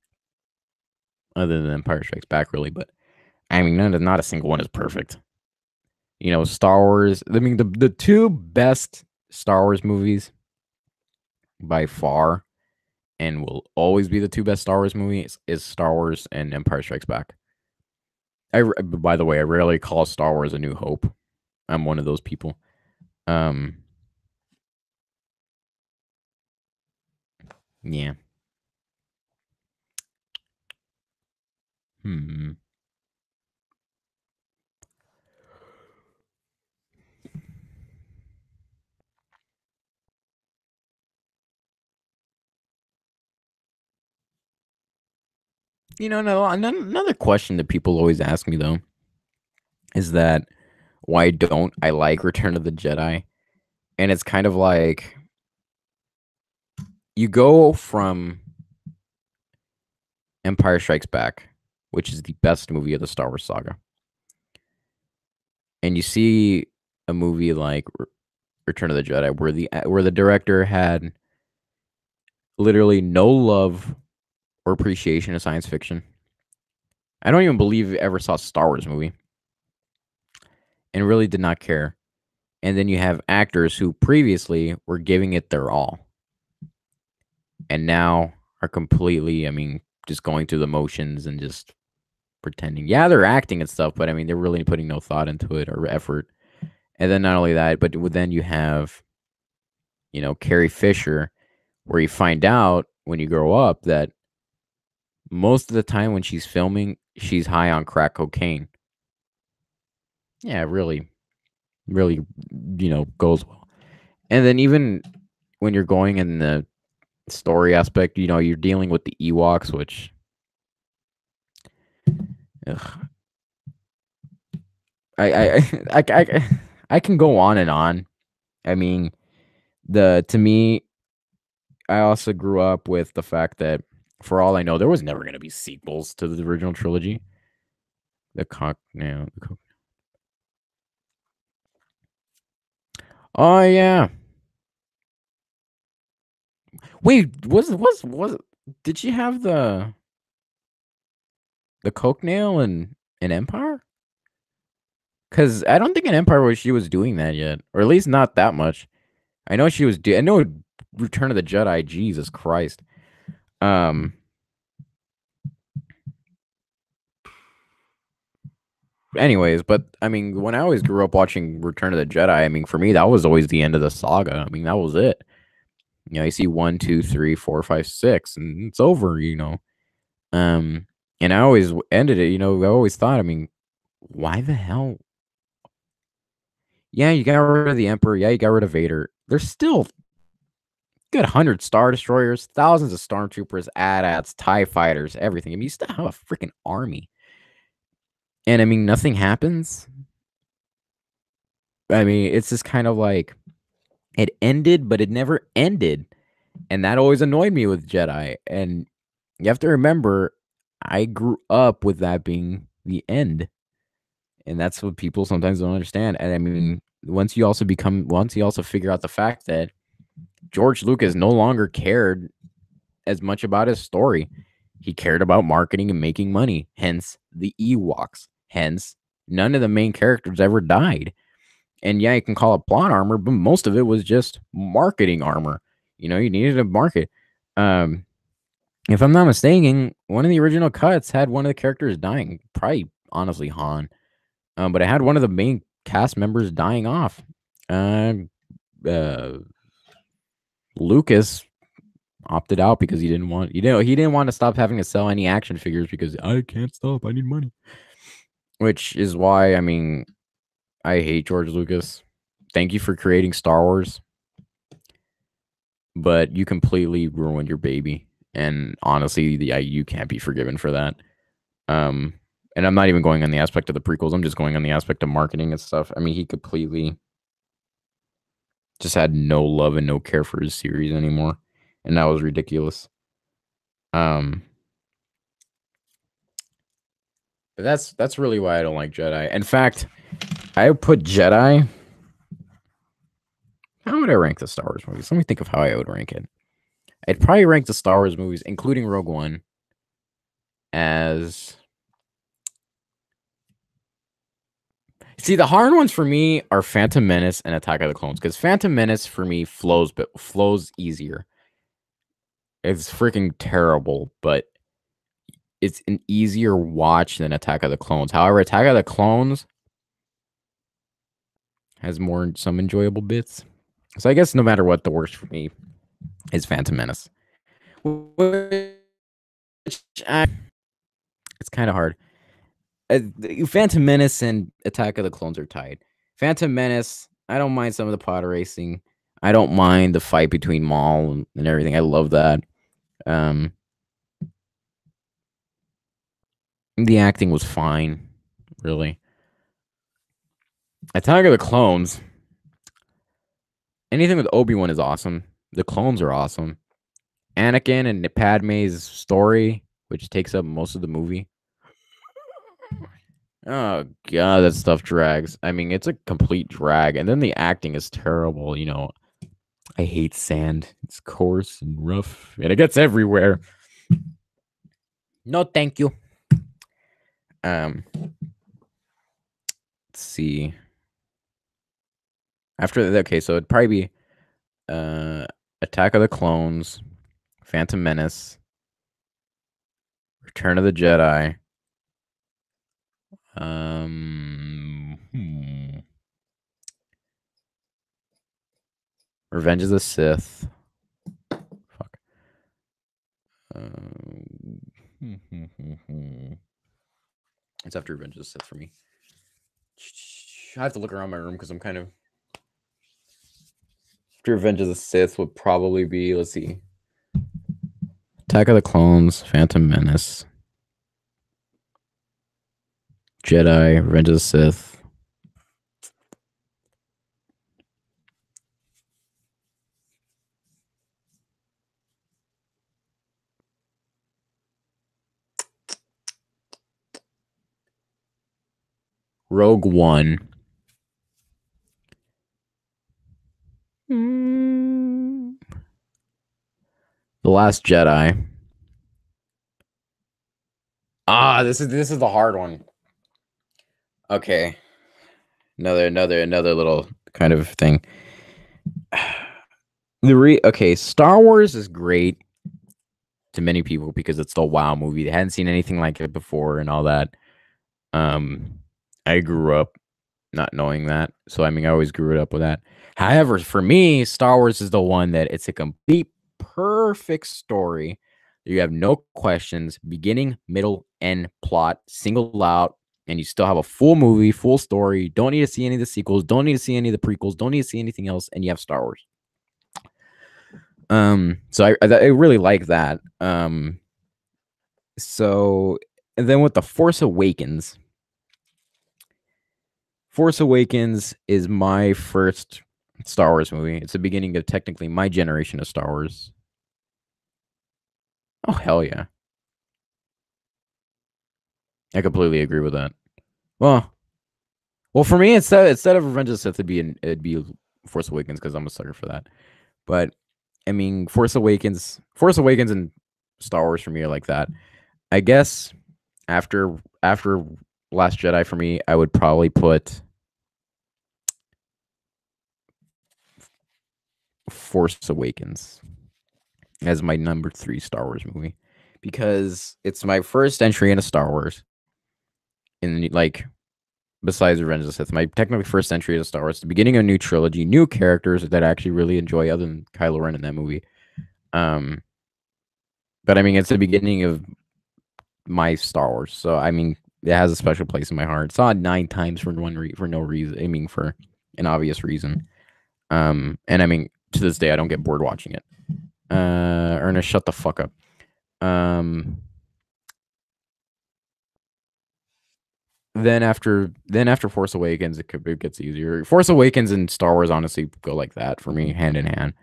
other than Empire Strikes Back, really. But I mean, not a single one is perfect. Star Wars. I mean, the two best Star Wars movies by far, and will always be the two best Star Wars movies, is Star Wars and Empire Strikes Back. By the way, I rarely call Star Wars A New Hope. I'm one of those people. Yeah. No, another question that people always ask me though is that why don't I like Return of the Jedi? And it's kind of like you go from Empire Strikes Back, which is the best movie of the Star Wars saga, and you see a movie like Return of the Jedi where the director had literally no love or appreciation of science fiction. I don't even believe he ever saw a Star Wars movie and really did not care. And then you have actors who previously were giving it their all and now are completely, I mean, just going through the motions and just pretending. Yeah, they're acting and stuff, but I mean, they're really putting no thought into it or effort. And then not only that, but then you have, Carrie Fisher, where you find out when you grow up that most of the time when she's filming, she's high on crack cocaine. Yeah, really, really, goes well. And then even when you're going in the story aspect, you're dealing with the Ewoks, which ugh, I can go on and on. I mean, to me, I also grew up with the fact that, for all I know, there was never going to be sequels to the original trilogy. Oh yeah. Wait, did she have the coke nail in Empire? Because I don't think in Empire she was doing that yet, or at least not that much. I know she was. I know Return of the Jedi. Jesus Christ. Anyways, but I mean, when I always grew up watching Return of the Jedi, I mean, for me, that was always the end of the saga. I mean, that was it. You see 1, 2, 3, 4, 5, 6, and it's over. And I always ended it. I always thought, I mean, why the hell? Yeah, you got rid of the Emperor. Yeah, you got rid of Vader. There's still good 100 Star Destroyers, thousands of Stormtroopers, AT-ATs, TIE Fighters, everything. I mean, you still have a freaking army. And I mean, nothing happens. I mean, it's just kind of like it ended, but it never ended. And that always annoyed me with Jedi. And you have to remember, I grew up with that being the end. And that's what people sometimes don't understand. And I mean, once you also figure out the fact that George Lucas no longer cared as much about his story. He cared about marketing and making money, hence the Ewoks. Hence, none of the main characters ever died. And yeah, you can call it plot armor, but most of it was just marketing armor. You know, you needed to market. Um, if I'm not mistaken, one of the original cuts had one of the characters dying. Probably, honestly, Han. But it had one of the main cast members dying off. Uh, uh, Lucas opted out because he didn't want, he didn't want to stop having to sell any action figures because I can't stop. I need money. Which is why, I mean, I hate George Lucas. Thank you for creating Star Wars, but you completely ruined your baby. And honestly, you can't be forgiven for that. Um, and I'm not even going on the aspect of the prequels. I'm just going on the aspect of marketing and stuff. I mean, he completely just had no love and no care for his series anymore, and that was ridiculous. Um, but that's really why I don't like Jedi. In fact, I put Jedi. How would I rank the Star Wars movies? Let me think of how I would rank it. I'd probably rank the Star Wars movies, including Rogue One, as. See, the hard ones for me are Phantom Menace and Attack of the Clones, because Phantom Menace for me flows easier. It's freaking terrible, but it's an easier watch than Attack of the Clones. However, Attack of the Clones has some enjoyable bits. So I guess no matter what, the worst for me is Phantom Menace. Which it's kind of hard. Phantom Menace and Attack of the Clones are tied. Phantom Menace, I don't mind some of the pod racing. I don't mind the fight between Maul and everything. I love that. The acting was fine, really. Attack of the Clones, anything with Obi-Wan is awesome. The clones are awesome. Anakin and Padme's story, which takes up most of the movie. Oh god, that stuff drags. I mean, it's a complete drag, and then the acting is terrible. You know, I hate sand. It's coarse and rough, and it gets everywhere. No, thank you. Let's see. After that, okay, so it'd probably be Attack of the Clones, Phantom Menace, Return of the Jedi. Revenge of the Sith. Fuck. It's after Revenge of the Sith for me. I have to look around my room because I'm kind of. After Revenge of the Sith would probably be, let's see, Attack of the Clones, Phantom Menace, Jedi, Revenge of the Sith. Rogue One. The Last Jedi. This is the hard one. Okay. Another little kind of thing. Okay, Star Wars is great to many people because it's the wow movie. They hadn't seen anything like it before and all that. I grew up not knowing that. So I mean I always grew it up with that. However, for me, Star Wars is the one that it's a complete perfect story. You have no questions, beginning, middle, end, plot, singled out, and you still have a full movie, full story. Don't need to see any of the sequels, don't need to see any of the prequels, don't need to see anything else, and you have Star Wars. So I really like that. So and then with the Force Awakens is my first Star Wars movie. It's the beginning of technically my generation of Star Wars. Oh, hell yeah. I completely agree with that. Well, Well, for me, instead of Revenge of the Sith, it'd be Force Awakens because I'm a sucker for that. But I mean, Force Awakens, and Star Wars for me are like that. I guess after Last Jedi for me, I would probably put Force Awakens as my number 3 Star Wars movie because it's my first entry into Star Wars. In like besides Revenge of the Sith, my technically first entry into Star Wars, the beginning of a new trilogy, new characters that I actually really enjoy, other than Kylo Ren in that movie. Um, but I mean, it's the beginning of my Star Wars, so I mean, it has a special place in my heart. Saw it 9 times for no reason. I mean, for an obvious reason. And I mean, to this day, I don't get bored watching it. Ernest, shut the fuck up. Um, then after Force Awakens, it gets easier. Force Awakens and Star Wars honestly go like that for me, hand in hand.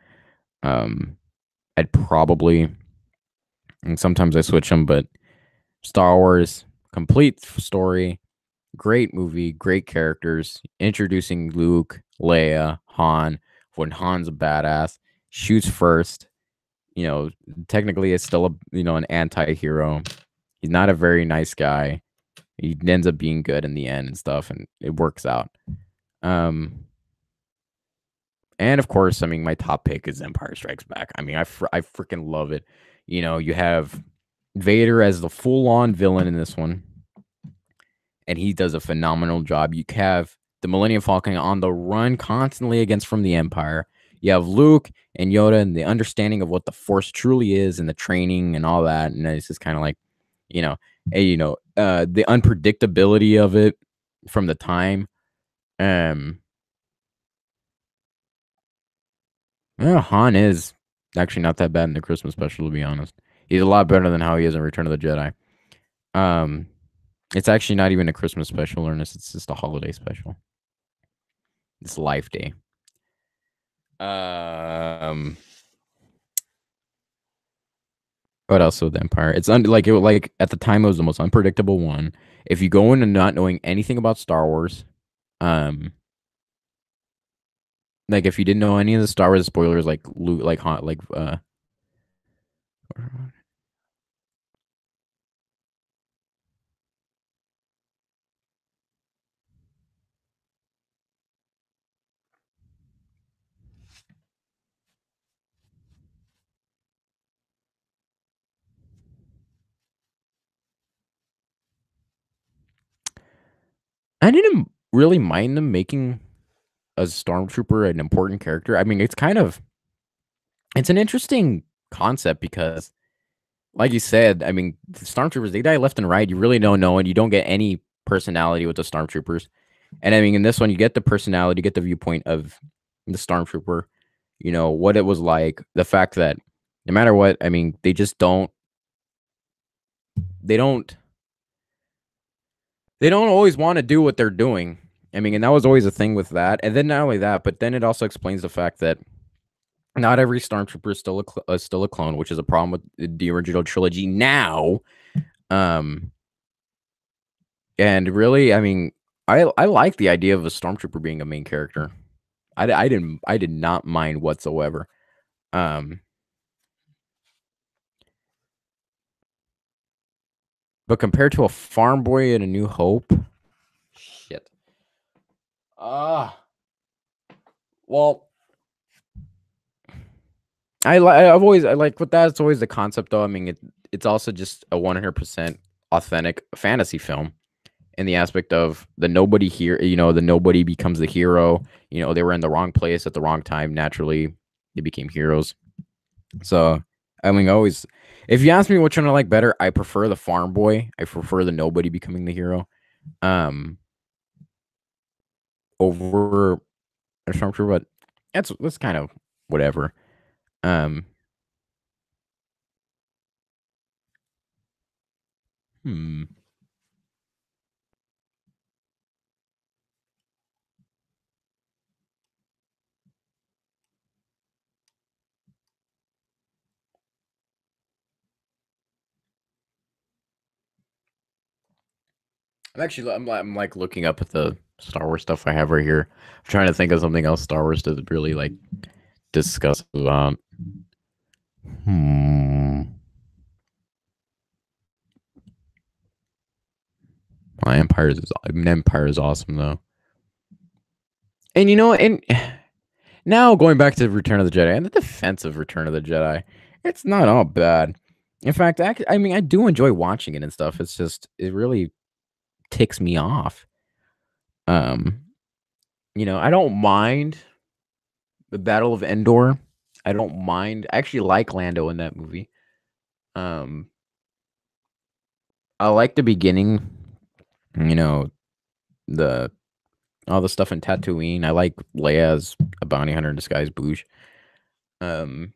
Um, I'd probably, and sometimes I switch them, but Star Wars, complete story, great movie, great characters, introducing Luke, Leia, Han, when Han's a badass, shoots first. You know, technically, it's still an anti-hero. He's not a very nice guy. He ends up being good in the end and stuff, and it works out. Um, and of course, I mean, my top pick is Empire Strikes Back. I mean, I freaking love it. You have Vader as the full-on villain in this one, and he does a phenomenal job. You have the Millennium Falcon on the run constantly against from the Empire. You have Luke and Yoda and the understanding of what the Force truly is and the training and all that. And it's just kind of like, you know, the unpredictability of it from the time. Um, Han is actually not that bad in the Christmas special, to be honest. He's a lot better than how he is in Return of the Jedi. Um, it's actually not even a Christmas special, Ernest. It's just a holiday special. It's Life Day. Um, what else with Empire? It's like at the time it was the most unpredictable one. If you go into not knowing anything about Star Wars, um, like if you didn't know any of the Star Wars spoilers, like Luke, like Han, I didn't really mind them making a stormtrooper an important character. I mean, it's an interesting concept because, like you said, I mean, the stormtroopers they die left and right. You really don't know, and you don't get any personality with the stormtroopers. And I mean, in this one, you get the personality, you get the viewpoint of the stormtrooper. You know what it was like. The fact that no matter what, I mean, they don't they don't always want to do what they're doing. I mean, and that was always a thing with that. And then not only that, but then it also explains the fact that not every stormtrooper is still a clone, which is a problem with the original trilogy now. Um, and really, I mean, I like the idea of a stormtrooper being a main character. I did not mind whatsoever. Um, but compared to a farm boy in A New Hope, shit. Ah, well, I like with that. It's always the concept, though. I mean, it's also just a 100% authentic fantasy film in the aspect of the nobody here. The nobody becomes the hero. They were in the wrong place at the wrong time. Naturally, they became heroes. So, I mean, always, if you ask me which one I like better, I prefer the farm boy. I prefer the nobody becoming the hero. Um, over a stormtrooper, but that's kind of whatever. Um, hmm. I'm like looking up at the Star Wars stuff I have right here. I'm trying to think of something else Star Wars to really like discuss about. Hmm. Well, Empire is awesome though. And and now going back to Return of the Jedi and the defense of Return of the Jedi, it's not all bad. In fact, I mean, I do enjoy watching it and stuff. It's just it really ticks me off. Um, I don't mind the Battle of Endor. I don't mind. I actually like Lando in that movie. Um, I like the beginning. You know the all the stuff in Tatooine. I like Leia as a bounty hunter in disguise, Bouge. Um,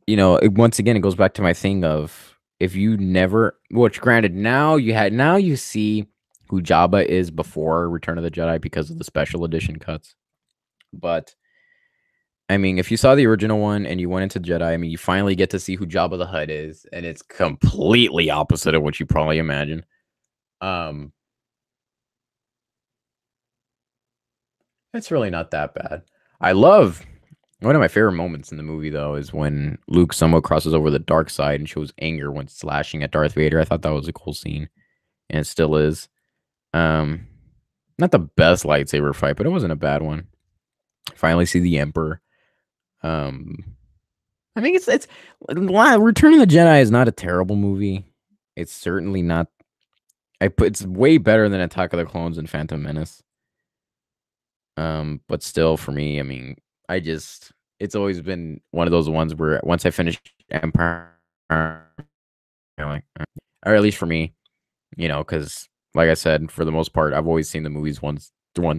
once again, it goes back to my thing of if you never, which granted, now you see who Jabba is before Return of the Jedi because of the special edition cuts. But I mean, if you saw the original one and you went into Jedi, I mean, you finally get to see who Jabba the Hutt is, and it's completely opposite of what you probably imagine. Um, it's really not that bad. I love one of my favorite moments in the movie though is when Luke somewhat crosses over the dark side and shows anger when slashing at Darth Vader. I thought that was a cool scene, and it still is. Um, Not the best lightsaber fight, but it wasn't a bad one. Finally see the Emperor. Um, I think it's Return of the Jedi is not a terrible movie. It's certainly not. It's way better than Attack of the Clones and Phantom Menace. But still, for me, I mean, it's always been one of those ones where once I finish Empire, like, or at least for me, because like I said, for the most part, I've always seen the movies one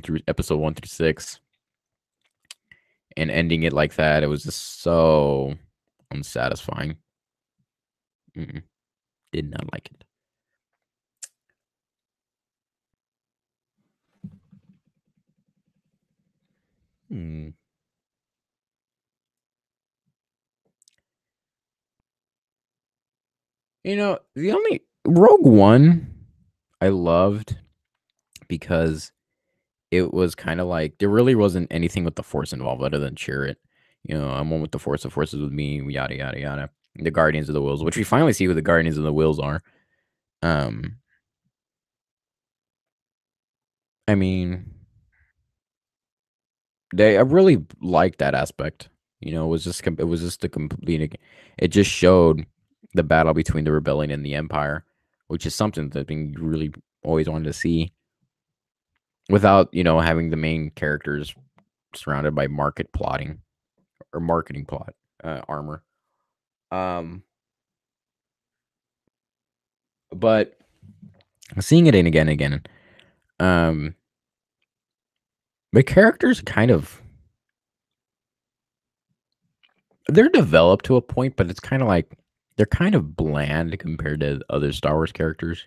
through episode 1 through 6, and ending it like that, it was just so unsatisfying. Mm-mm, did not like it. Hmm. The only Rogue One I loved because it was kind of like there really wasn't anything with the Force involved other than cheer it. I'm one with the Force. The Force is with me. Yada yada yada. The Guardians of the Wills, which we finally see who the Guardians of the Wills are. Um, I mean, I really liked that aspect. It was just a complete. It just showed the battle between the rebellion and the Empire, which is something that you really always wanted to see without having the main characters surrounded by market plotting or marketing plot armor. Um, but seeing it in again and again, um, the characters they're developed to a point, but it's kind of like they're kind of bland compared to other Star Wars characters.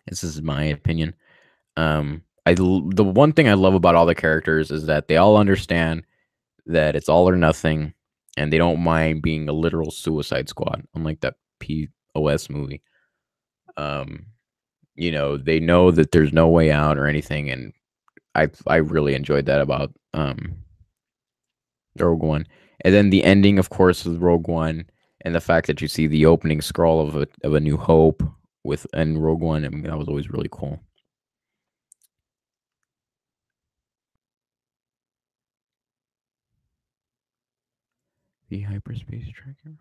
This is my opinion. The one thing I love about all the characters is that they all understand that it's all or nothing, and they don't mind being a literal Suicide Squad, unlike that POS movie. Um, they know that there's no way out or anything, and I really enjoyed that about Rogue One. And then the ending, of course, with Rogue One, and the fact that you see the opening scroll of a New Hope with and Rogue One. I mean, that was always really cool. The hyperspace tracker.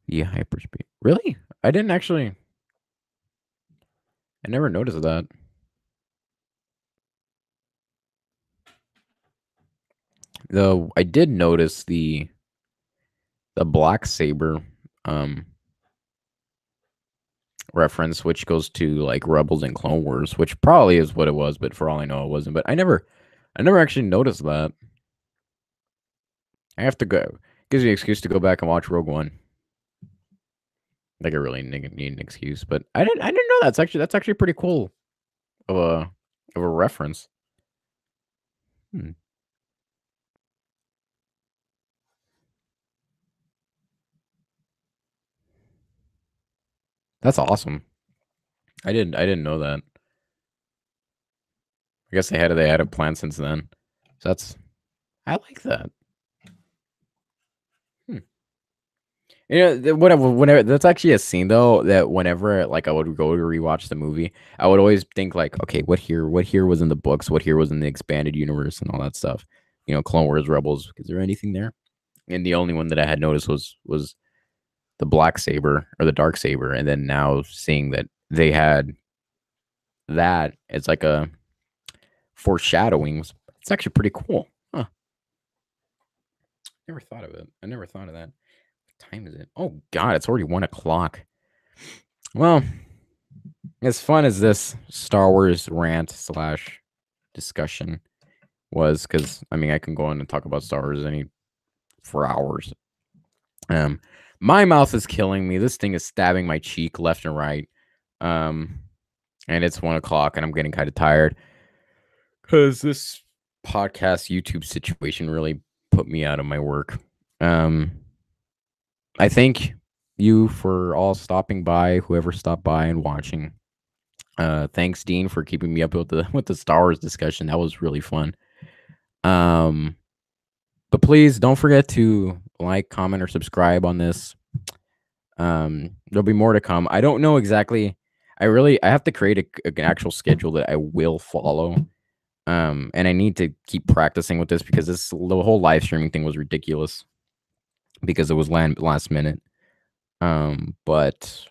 The hyperspace. Really? I didn't actually. I never noticed that. Though I did notice the black saber um reference, which goes to like Rebels and Clone Wars, which probably is what it was, but for all I know, it wasn't. But I never actually noticed that. I have to go. Gives me an excuse to go back and watch Rogue One. Like I really need an excuse, but I didn't know that's actually pretty cool of a reference. Hmm. That's awesome. I didn't know that. I guess they had a plan since then. So I like that. Hmm. Whenever that's actually a scene though that whenever like I would go to rewatch the movie, I would always think like, okay, what here was in the books, what here was in the expanded universe and all that stuff. Clone Wars Rebels. Is there anything there? And the only one that I had noticed was the black saber or the dark saber, and then now seeing that they had that, it's like a foreshadowing. It's actually pretty cool. Huh. Never thought of it. I never thought of that. What time is it? Oh God, it's already 1 o'clock. Well, as fun as this Star Wars rant slash discussion was, because I mean I can go on and talk about Star Wars for hours. My mouth is killing me. This thing is stabbing my cheek left and right. Um, and it's 1 o'clock, and I'm getting kind of tired because this podcast YouTube situation really put me out of my work. Um, I thank you for all stopping by, whoever stopped by and watching. Thanks, Dean, for keeping me up with the Star Wars discussion. That was really fun. Um, but please don't forget to like, comment, or subscribe on this. There'll be more to come. I don't know exactly. I have to create an actual schedule that I will follow. And I need to keep practicing with this because the whole live streaming thing was ridiculous because it was last minute. But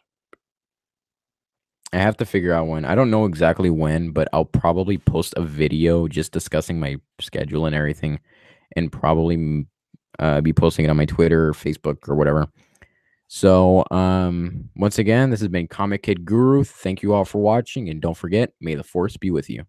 I have to figure out when. I don't know exactly when, but I'll probably post a video just discussing my schedule and everything, and probably be posting it on my Twitter or Facebook or whatever. So, once again, this has been Comic Kid Guru. Thank you all for watching, and don't forget, may the force be with you.